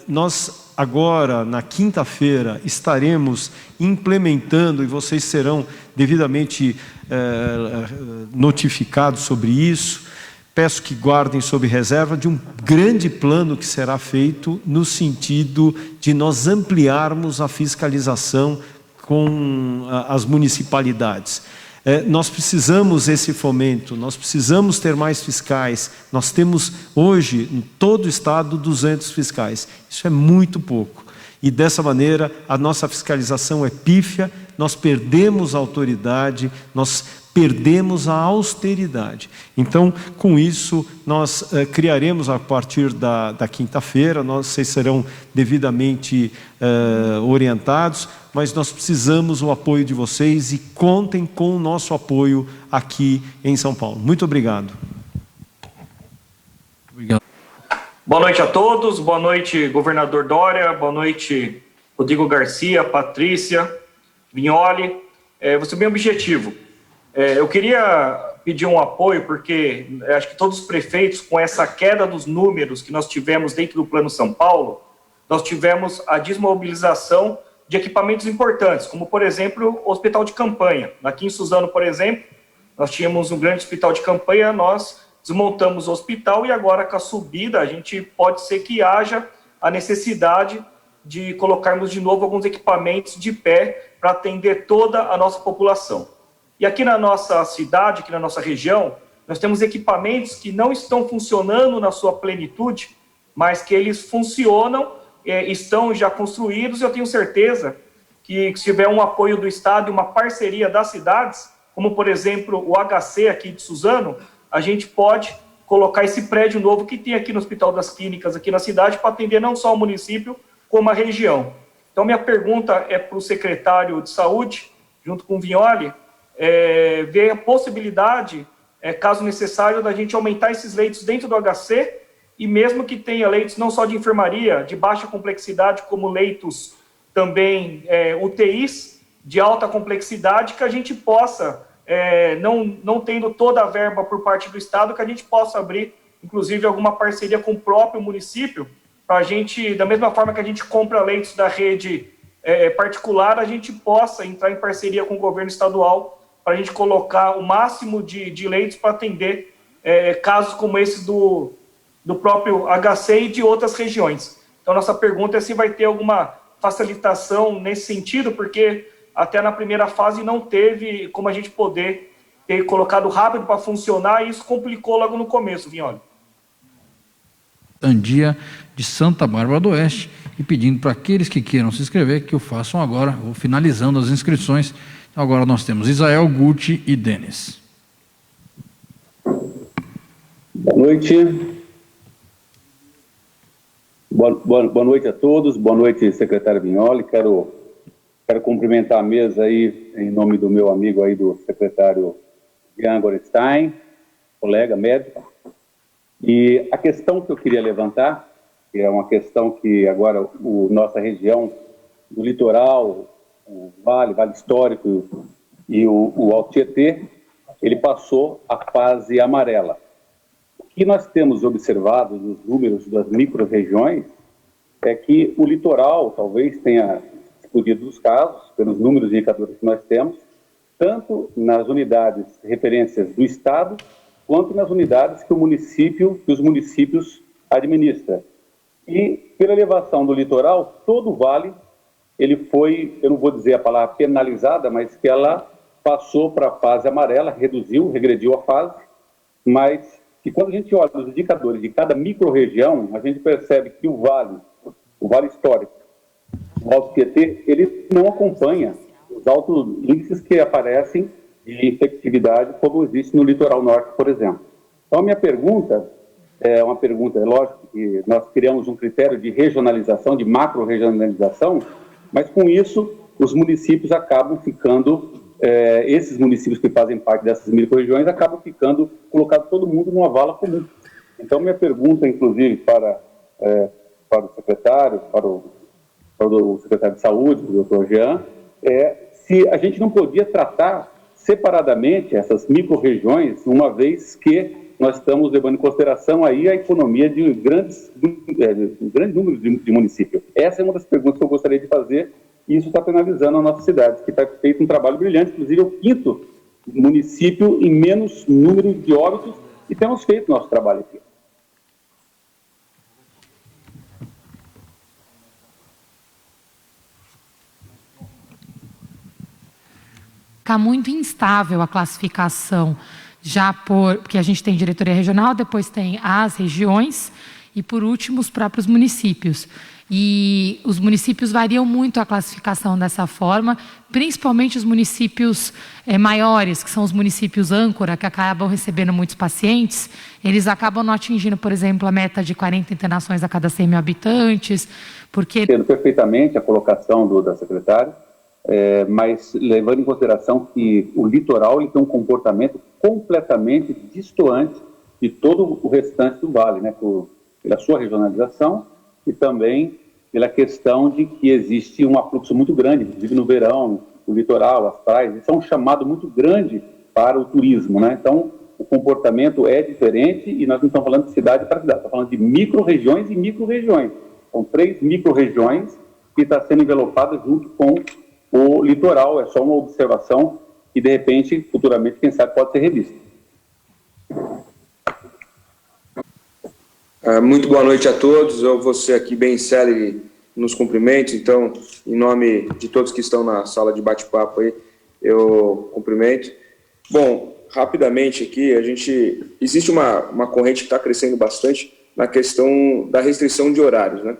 Nós agora, na quinta-feira, estaremos implementando, e vocês serão devidamente notificados sobre isso. Peço que guardem sob reserva de um grande plano que será feito no sentido de nós ampliarmos a fiscalização com as municipalidades. Nós precisamos desse fomento, nós precisamos ter mais fiscais. Nós temos hoje, em todo o estado, 200 fiscais. Isso é muito pouco. E dessa maneira, a nossa fiscalização é pífia, nós perdemos a autoridade, nós perdemos a austeridade. Então, com isso, nós criaremos a partir da quinta-feira, vocês serão devidamente orientados, mas nós precisamos do apoio de vocês e contem com o nosso apoio aqui em São Paulo. Muito obrigado. Obrigado. Boa noite a todos, boa noite, governador Dória, boa noite, Rodrigo Garcia, Patrícia, Vignoli. Vou ser bem objetivo. Eu queria pedir um apoio, porque acho que todos os prefeitos, com essa queda dos números que nós tivemos dentro do Plano São Paulo, nós tivemos a desmobilização de equipamentos importantes, como, por exemplo, o hospital de campanha. Aqui em Suzano, por exemplo, nós tínhamos um grande hospital de campanha, nós desmontamos o hospital e agora, com a subida, a gente pode ser que haja a necessidade de colocarmos de novo alguns equipamentos de pé para atender toda a nossa população. E aqui na nossa cidade, aqui na nossa região, nós temos equipamentos que não estão funcionando na sua plenitude, mas que eles funcionam, estão já construídos, e eu tenho certeza que se tiver um apoio do Estado e uma parceria das cidades, como por exemplo o HC aqui de Suzano, a gente pode colocar esse prédio novo que tem aqui no Hospital das Clínicas, aqui na cidade, para atender não só o município, como a região. Então minha pergunta é para o secretário de Saúde, junto com o Vignoli, ver a possibilidade, caso necessário, da gente aumentar esses leitos dentro do HC, e mesmo que tenha leitos não só de enfermaria, de baixa complexidade, como leitos também UTIs de alta complexidade, que a gente possa, não tendo toda a verba por parte do Estado, que a gente possa abrir, inclusive, alguma parceria com o próprio município, para a gente, da mesma forma que a gente compra leitos da rede particular, a gente possa entrar em parceria com o governo estadual para a gente colocar o máximo de leitos para atender casos como esse do próprio HC e de outras regiões. Então, nossa pergunta é se vai ter alguma facilitação nesse sentido, porque até na primeira fase não teve como a gente poder ter colocado rápido para funcionar e isso complicou logo no começo, Vignoli. Andia de Santa Bárbara do Oeste e pedindo para aqueles que queiram se inscrever que o façam agora, ou finalizando as inscrições. Então, agora nós temos Isael, Guti e Denis. Boa noite. Boa noite a todos. Boa noite, secretário Vignoli. Quero cumprimentar a mesa aí, em nome do meu amigo aí, do secretário Jean Gorenstein, colega médico. E a questão que eu queria levantar, que é uma questão que agora nossa região, do litoral, o Vale Histórico e o Alto Tietê, ele passou a fase amarela. O que nós temos observado nos números das micro-regiões é que o litoral talvez tenha explodido dos casos, pelos números e indicadores que nós temos, tanto nas unidades referências do Estado, quanto nas unidades que os municípios administram. E pela elevação do litoral, todo o vale, ele foi, eu não vou dizer a palavra penalizada, mas que ela passou para a fase amarela, regrediu a fase, mas que quando a gente olha os indicadores de cada micro-região, a gente percebe que o Vale Histórico, o Alto Tietê, ele não acompanha os altos índices que aparecem de infectividade, como existe no litoral norte, por exemplo. Então, a minha pergunta é lógico que nós criamos um critério de regionalização, de macro-regionalização, mas com isso os municípios acabam ficando, esses municípios que fazem parte dessas micro-regiões acabam ficando, colocado todo mundo numa vala comum. Então, minha pergunta, inclusive, para o secretário, para o secretário de Saúde, o doutor Jean, é se a gente não podia tratar separadamente essas micro-regiões, uma vez que nós estamos levando em consideração aí a economia de um grande número de municípios. Essa é uma das perguntas que eu gostaria de fazer, e isso está penalizando a nossa cidade, que está feito um trabalho brilhante, inclusive é o 5º município em menos número de óbitos, e temos feito nosso trabalho aqui. Fica muito instável a classificação, porque a gente tem diretoria regional, depois tem as regiões e, por último, os próprios municípios. E os municípios variam muito a classificação dessa forma, principalmente os municípios maiores, que são os municípios âncora, que acabam recebendo muitos pacientes, eles acabam não atingindo, por exemplo, a meta de 40 internações a cada 100 mil habitantes, porque... Entendo perfeitamente a colocação da secretária, mas levando em consideração que o litoral ele tem um comportamento completamente distoante de todo o restante do vale, né, pela sua regionalização e também pela questão de que existe um afluxo muito grande, inclusive no verão, o litoral, as praias, isso é um chamado muito grande para o turismo, né? Então, o comportamento é diferente e nós não estamos falando de cidade para cidade, estamos falando de micro-regiões e micro-regiões. São 3 micro-regiões que estão sendo envelopadas junto com o litoral. É só uma observação que, de repente, futuramente, quem sabe, pode ser revista. Muito boa noite a todos. Eu vou ser aqui bem célere nos cumprimentos, então, em nome de todos que estão na sala de bate-papo aí, eu cumprimento. Bom, rapidamente aqui, existe uma corrente que está crescendo bastante na questão da restrição de horários, né?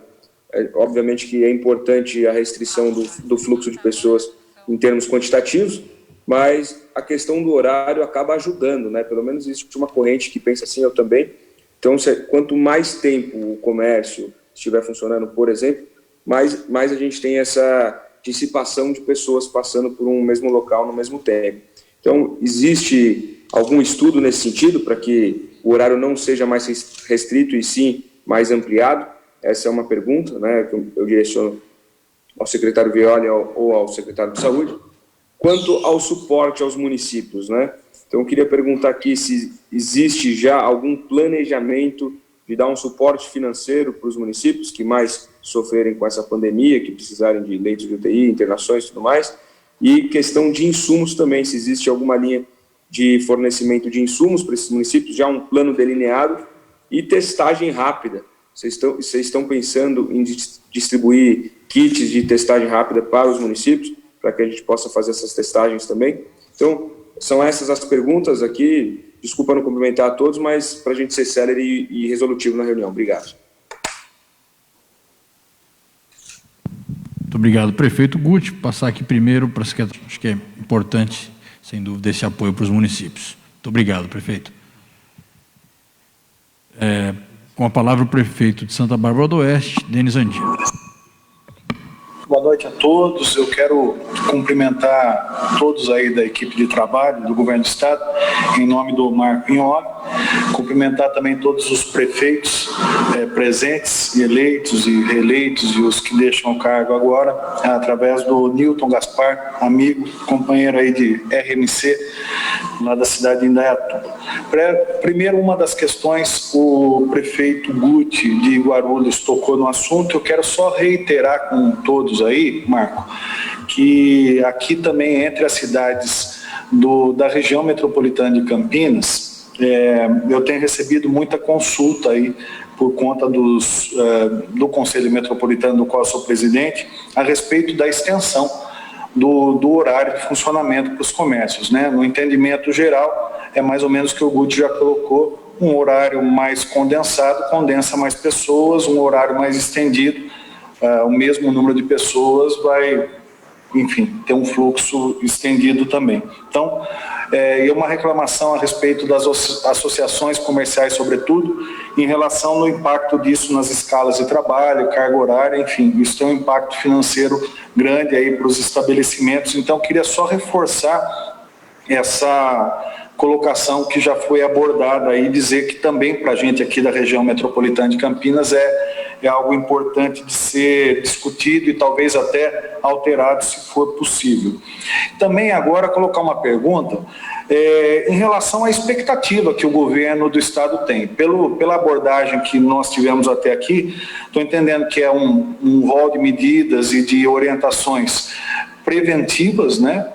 Obviamente que é importante a restrição do fluxo de pessoas em termos quantitativos, mas a questão do horário acaba ajudando, né? Pelo menos existe uma corrente que pensa assim, eu também. Então, quanto mais tempo o comércio estiver funcionando, por exemplo, mais a gente tem essa dissipação de pessoas passando por um mesmo local no mesmo tempo. Então, existe algum estudo nesse sentido para que o horário não seja mais restrito e sim mais ampliado? Essa é uma pergunta, né, que eu direciono ao secretário Vignoli ou ao secretário de Saúde. Quanto ao suporte aos municípios, né? Então, eu queria perguntar aqui se existe já algum planejamento de dar um suporte financeiro para os municípios que mais sofrerem com essa pandemia, que precisarem de leitos de UTI, internações e tudo mais. E questão de insumos também, se existe alguma linha de fornecimento de insumos para esses municípios, já um plano delineado, e testagem rápida. Vocês estão pensando em distribuir kits de testagem rápida para os municípios, para que a gente possa fazer essas testagens também? Então, São essas as perguntas aqui. Desculpa não cumprimentar a todos, mas para a gente ser célere e resolutivo na reunião. Obrigado. Muito obrigado, prefeito Guti. Passar aqui primeiro para a secretaria. Acho que é importante, sem dúvida, esse apoio para os municípios. Muito obrigado, prefeito. Com a palavra o prefeito de Santa Bárbara do Oeste, Denis Andino. Boa noite a todos. Eu quero cumprimentar todos aí da equipe de trabalho do Governo do Estado, em nome do Marco Vignoli. Cumprimentar também todos os prefeitos presentes, eleitos e reeleitos, e os que deixam o cargo agora, através do Newton Gaspar, amigo, companheiro aí de RMC, lá da cidade de Indaiatuba. Primeiro, uma das questões, o prefeito Guti de Guarulhos tocou no assunto. Eu quero só reiterar com todos aí, Marco, que aqui também entre as cidades da região metropolitana de Campinas, eu tenho recebido muita consulta aí por conta do Conselho Metropolitano, do qual eu sou presidente, a respeito da extensão do horário de funcionamento para os comércios, né? No entendimento geral, é mais ou menos o que o Guti já colocou: um horário mais condensado, condensa mais pessoas, um horário mais estendido, o mesmo número de pessoas vai, enfim, ter um fluxo estendido também. Então, e uma reclamação a respeito das associações comerciais, sobretudo, em relação no impacto disso nas escalas de trabalho, carga horária, enfim, isso tem um impacto financeiro grande aí para os estabelecimentos. Então, queria só reforçar essa colocação que já foi abordada aí, dizer que também para a gente aqui da região metropolitana de Campinas é algo importante de ser discutido e talvez até alterado, se for possível. Também agora colocar uma pergunta em relação à expectativa que o governo do estado tem. Pela abordagem que nós tivemos até aqui, estou entendendo que é um rol de medidas e de orientações preventivas, né?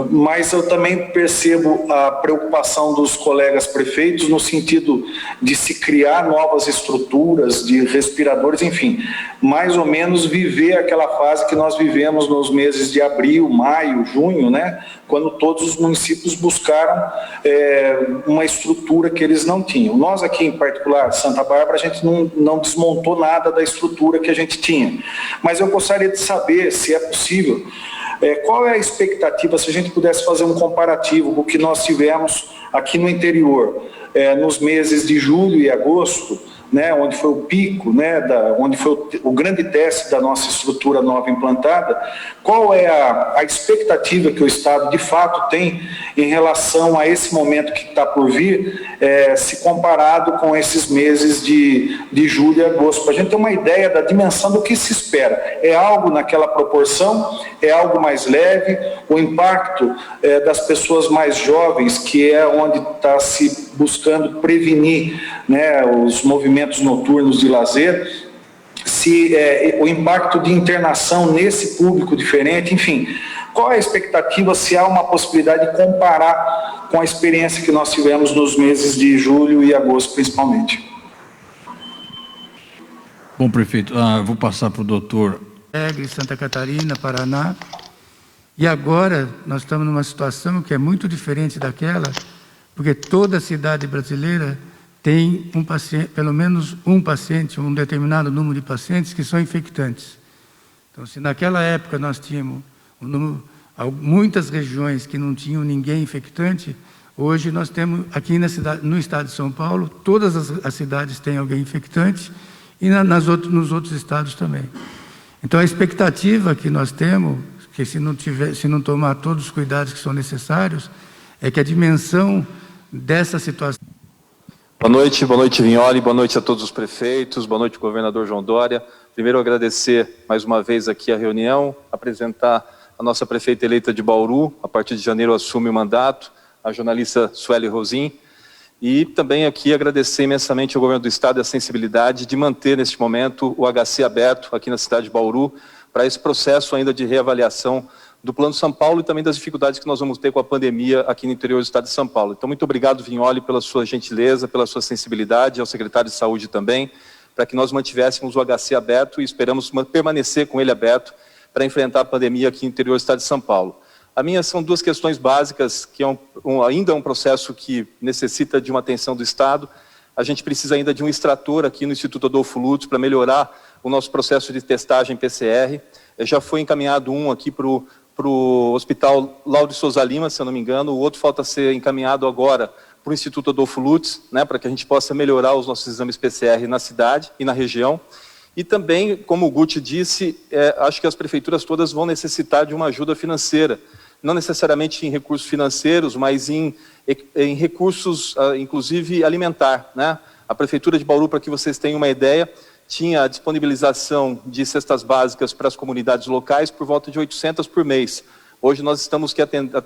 Mas eu também percebo a preocupação dos colegas prefeitos no sentido de se criar novas estruturas de respiradores, enfim, mais ou menos viver aquela fase que nós vivemos nos meses de abril, maio, junho, né? Quando todos os municípios buscaram uma estrutura que eles não tinham. Nós aqui, em particular, Santa Bárbara, a gente não desmontou nada da estrutura que a gente tinha. Mas eu gostaria de saber se é possível. Qual é a expectativa, se a gente pudesse fazer um comparativo com o que nós tivemos aqui no interior, nos meses de julho e agosto, né, onde foi o pico, né, onde foi o grande teste da nossa estrutura nova implantada? Qual é a expectativa que o Estado de fato tem em relação a esse momento que está por vir, se comparado com esses meses de julho e agosto, para a gente ter uma ideia da dimensão do que se espera? É algo naquela proporção? É algo mais leve? O impacto das pessoas mais jovens, que é onde está se buscando prevenir, né, os movimentos noturnos de lazer, se o impacto de internação nesse público diferente, enfim, qual é a expectativa, se há uma possibilidade de comparar com a experiência que nós tivemos nos meses de julho e agosto, principalmente? Bom, prefeito, vou passar para o doutor. Santa Catarina, Paraná, e agora nós estamos numa situação que é muito diferente daquela, porque toda cidade brasileira tem um paciente, pelo menos um paciente, um determinado número de pacientes que são infectantes. Então, se naquela época nós tínhamos muitas regiões que não tinham ninguém infectante, hoje nós temos, aqui no estado de São Paulo, todas as cidades têm alguém infectante e nos outros estados também. Então, a expectativa que nós temos, que se não tomar todos os cuidados que são necessários, é que a dimensão dessa situação... Boa noite, Vignoli, boa noite a todos os prefeitos, boa noite, governador João Dória. Primeiro, agradecer mais uma vez aqui a reunião, apresentar a nossa prefeita eleita de Bauru, a partir de janeiro assume o mandato, a jornalista Sueli Rosim, e também aqui agradecer imensamente ao governo do estado a sensibilidade de manter neste momento o HC aberto aqui na cidade de Bauru, para esse processo ainda de reavaliação do Plano São Paulo e também das dificuldades que nós vamos ter com a pandemia aqui no interior do estado de São Paulo. Então, muito obrigado, Vignoli, pela sua gentileza, pela sua sensibilidade, ao secretário de Saúde também, para que nós mantivéssemos o HC aberto e esperamos permanecer com ele aberto para enfrentar a pandemia aqui no interior do estado de São Paulo. A minha são duas questões básicas, que ainda é um processo que necessita de uma atenção do Estado. A gente precisa ainda de um extrator aqui no Instituto Adolfo Lutz para melhorar o nosso processo de testagem PCR. Já foi encaminhado um aqui para o Hospital Lauro de Souza Lima, se eu não me engano, o outro falta ser encaminhado agora para o Instituto Adolfo Lutz, né, para que a gente possa melhorar os nossos exames PCR na cidade e na região. E também, como o Guti disse, acho que as prefeituras todas vão necessitar de uma ajuda financeira, não necessariamente em recursos financeiros, mas em recursos, inclusive alimentar, né? A Prefeitura de Bauru, para que vocês tenham uma ideia, tinha a disponibilização de cestas básicas para as comunidades locais por volta de 800 por mês. Hoje nós estamos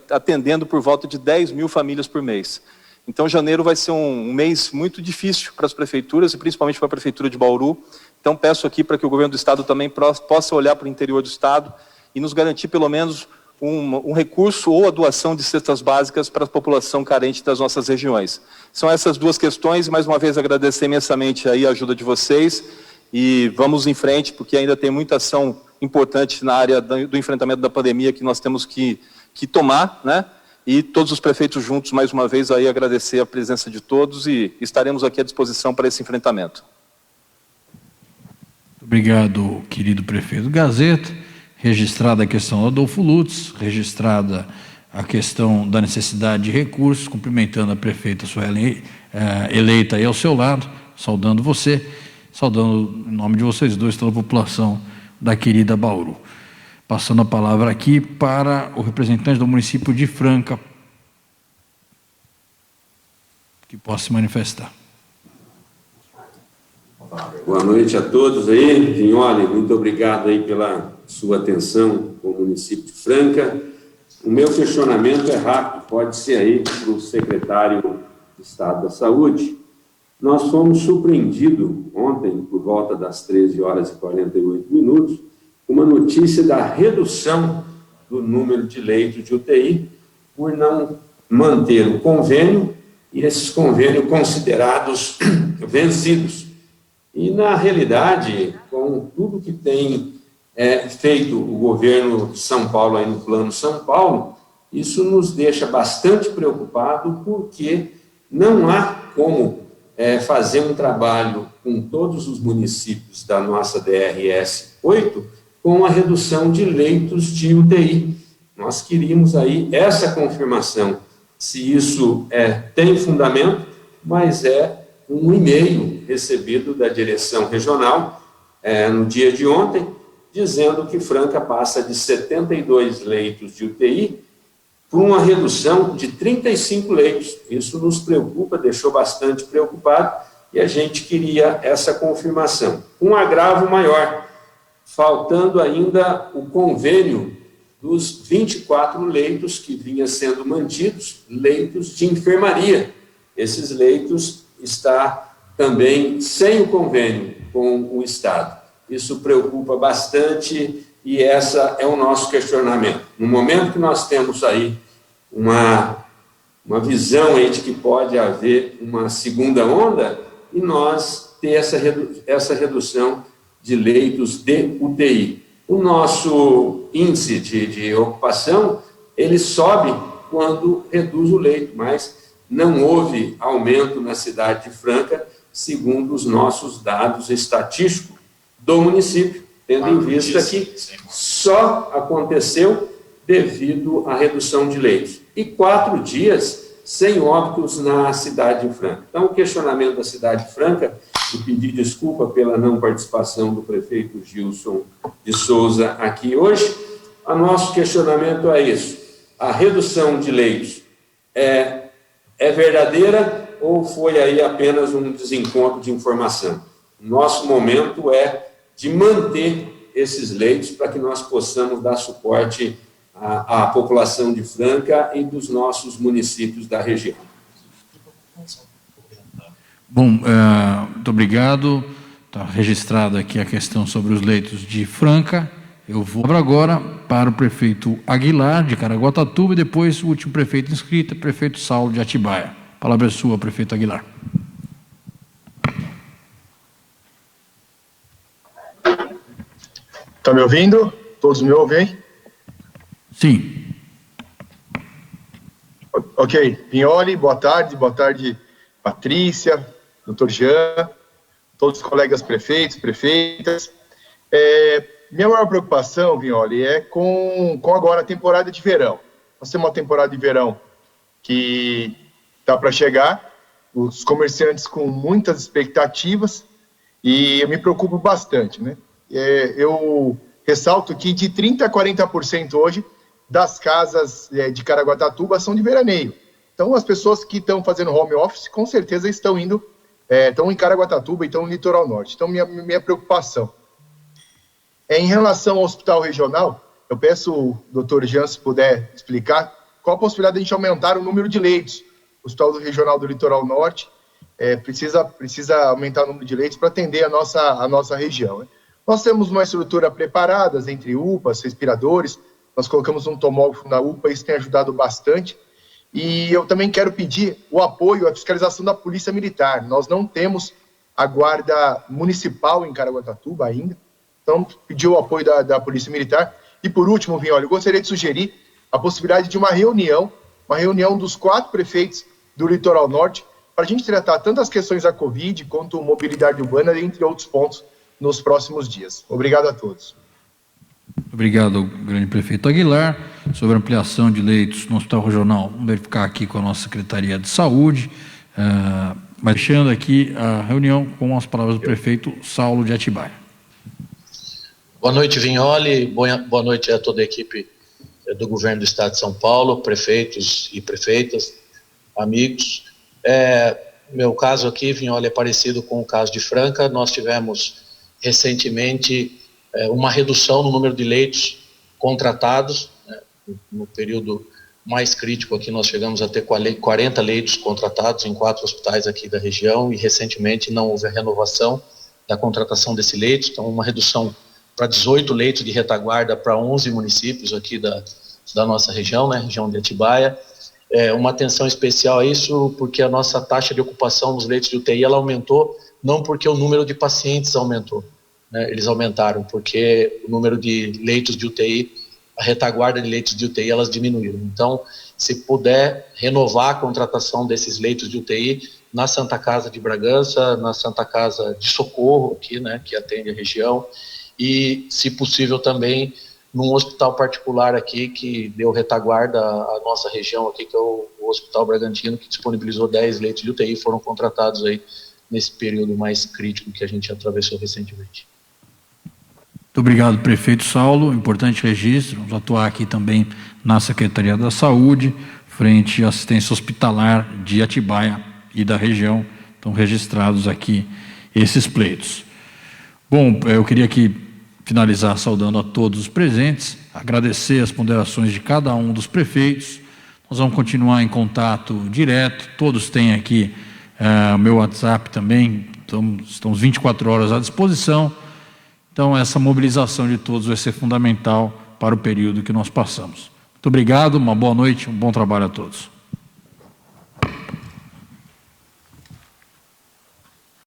atendendo por volta de 10 mil famílias por mês. Então, janeiro vai ser um mês muito difícil para as prefeituras e principalmente para a Prefeitura de Bauru. Então, peço aqui para que o governo do Estado também possa olhar para o interior do Estado e nos garantir pelo menos um recurso ou a doação de cestas básicas para a população carente das nossas regiões. São essas duas questões, mais uma vez agradecer imensamente aí a ajuda de vocês e vamos em frente, porque ainda tem muita ação importante na área do enfrentamento da pandemia que nós temos que tomar, né? E todos os prefeitos juntos, mais uma vez, aí agradecer a presença de todos e estaremos aqui à disposição para esse enfrentamento. Obrigado, querido prefeito Gazeta. Registrada a questão do Adolfo Lutz, registrada a questão da necessidade de recursos, cumprimentando a prefeita Suelen, eleita aí ao seu lado, saudando você, saudando em nome de vocês dois, toda a população da querida Bauru. Passando a palavra aqui para o representante do município de Franca, que possa se manifestar. Boa noite a todos aí. Vignoli, muito obrigado aí pela sua atenção com o município de Franca. O meu questionamento é rápido, pode ser aí para o secretário de Estado da Saúde. Nós fomos surpreendidos ontem, por volta das 13 horas e 48 minutos, com uma notícia da redução do número de leitos de UTI por não manter o convênio e esses convênios considerados vencidos. E, na realidade, com tudo que tem feito o governo de São Paulo aí no Plano São Paulo, isso nos deixa bastante preocupado, porque não há como fazer um trabalho com todos os municípios da nossa DRS 8 com a redução de leitos de UTI. Nós queríamos aí essa confirmação, se isso tem fundamento, mas um e-mail recebido da direção regional no dia de ontem, dizendo que Franca passa de 72 leitos de UTI por uma redução de 35 leitos. Isso nos preocupa, deixou bastante preocupado, e a gente queria essa confirmação. Um agravo maior, faltando ainda o convênio dos 24 leitos que vinha sendo mantidos, leitos de enfermaria. Esses leitos está também sem o convênio com o Estado. Isso preocupa bastante e essa é o nosso questionamento. No momento que nós temos aí uma visão aí de que pode haver uma segunda onda e nós ter essa redução de leitos de UTI. O nosso índice de ocupação, ele sobe quando reduz o leito, mas não houve aumento na cidade de Franca, segundo os nossos dados estatísticos do município, tendo em vista que só aconteceu devido à redução de leitos. E 4 dias sem óbitos na cidade de Franca. Então, o questionamento da cidade de Franca, e pedir desculpa pela não participação do prefeito Gilson de Souza aqui hoje, o nosso questionamento é isso: a redução de leitos é verdadeira ou foi aí apenas um desencontro de informação? Nosso momento é de manter esses leitos para que nós possamos dar suporte à população de Franca e dos nossos municípios da região. Bom, muito obrigado. Está registrada aqui a questão sobre os leitos de Franca. Eu vou agora para o prefeito Aguilar, de Caraguatatuba, e depois o último prefeito inscrito, prefeito Saulo de Atibaia. A palavra é sua, prefeito Aguilar. Está me ouvindo? Todos me ouvem? Sim. Ok, Vignoli, boa tarde, Patrícia, doutor Jean, todos os colegas prefeitos, prefeitas. Minha maior preocupação, Vignoli, é com agora a temporada de verão. Nós temos uma temporada de verão que está para chegar, os comerciantes com muitas expectativas, e eu me preocupo bastante, né? Eu ressalto que de 30% a 40% hoje das casas de Caraguatatuba são de veraneio. Então, as pessoas que estão fazendo home office, com certeza estão indo, estão em Caraguatatuba e estão no litoral norte. Então, minha preocupação em relação ao hospital regional, eu peço o doutor Jean, se puder explicar, qual a possibilidade de a gente aumentar o número de leitos. O hospital regional do litoral norte precisa aumentar o número de leitos para atender a nossa região, né? Nós temos uma estrutura preparada, entre UPAs, respiradores, nós colocamos um tomógrafo na UPA, isso tem ajudado bastante. E eu também quero pedir o apoio à fiscalização da Polícia Militar. Nós não temos a Guarda Municipal em Caraguatatuba ainda, então pedir o apoio da Polícia Militar. E por último, Vignoli, eu gostaria de sugerir a possibilidade de uma reunião dos 4 prefeitos do Litoral Norte, para a gente tratar tanto as questões da Covid, quanto mobilidade urbana, entre outros pontos, nos próximos dias. Obrigado a todos. Obrigado, grande prefeito Aguilar. Sobre a ampliação de leitos no Hospital Regional, vamos verificar aqui com a nossa Secretaria de Saúde, mas deixando aqui a reunião com as palavras do prefeito Saulo de Atibaia. Boa noite, Vignoli, boa noite a toda a equipe do Governo do Estado de São Paulo, prefeitos e prefeitas, amigos. Meu caso aqui, Vignoli, é parecido com o caso de Franca. Nós tivemos recentemente uma redução no número de leitos contratados, né? No período mais crítico aqui nós chegamos a ter 40 leitos contratados em 4 hospitais aqui da região, e recentemente não houve a renovação da contratação desse leito, então uma redução para 18 leitos de retaguarda para 11 municípios aqui da nossa região, né, região de Atibaia. Uma atenção especial a isso, porque a nossa taxa de ocupação nos leitos de UTI ela aumentou, não porque o número de pacientes aumentou, né, eles aumentaram, porque o número de leitos de UTI, a retaguarda de leitos de UTI, elas diminuíram. Então, se puder renovar a contratação desses leitos de UTI na Santa Casa de Bragança, na Santa Casa de Socorro, aqui, né, que atende a região, e, se possível, também num hospital particular aqui que deu retaguarda à nossa região aqui, que é o Hospital Bragantino, que disponibilizou 10 leitos de UTI, foram contratados aí nesse período mais crítico que a gente atravessou recentemente. Muito obrigado, prefeito Saulo. Importante registro. Vamos atuar aqui também na Secretaria da Saúde, frente à assistência hospitalar de Atibaia e da região. Estão registrados aqui esses pleitos. Bom, eu queria aqui finalizar saudando a todos os presentes, agradecer as ponderações de cada um dos prefeitos. Nós vamos continuar em contato direto, todos têm aqui o meu WhatsApp também, estamos 24 horas à disposição. Então, essa mobilização de todos vai ser fundamental para o período que nós passamos. Muito obrigado, uma boa noite, um bom trabalho a todos.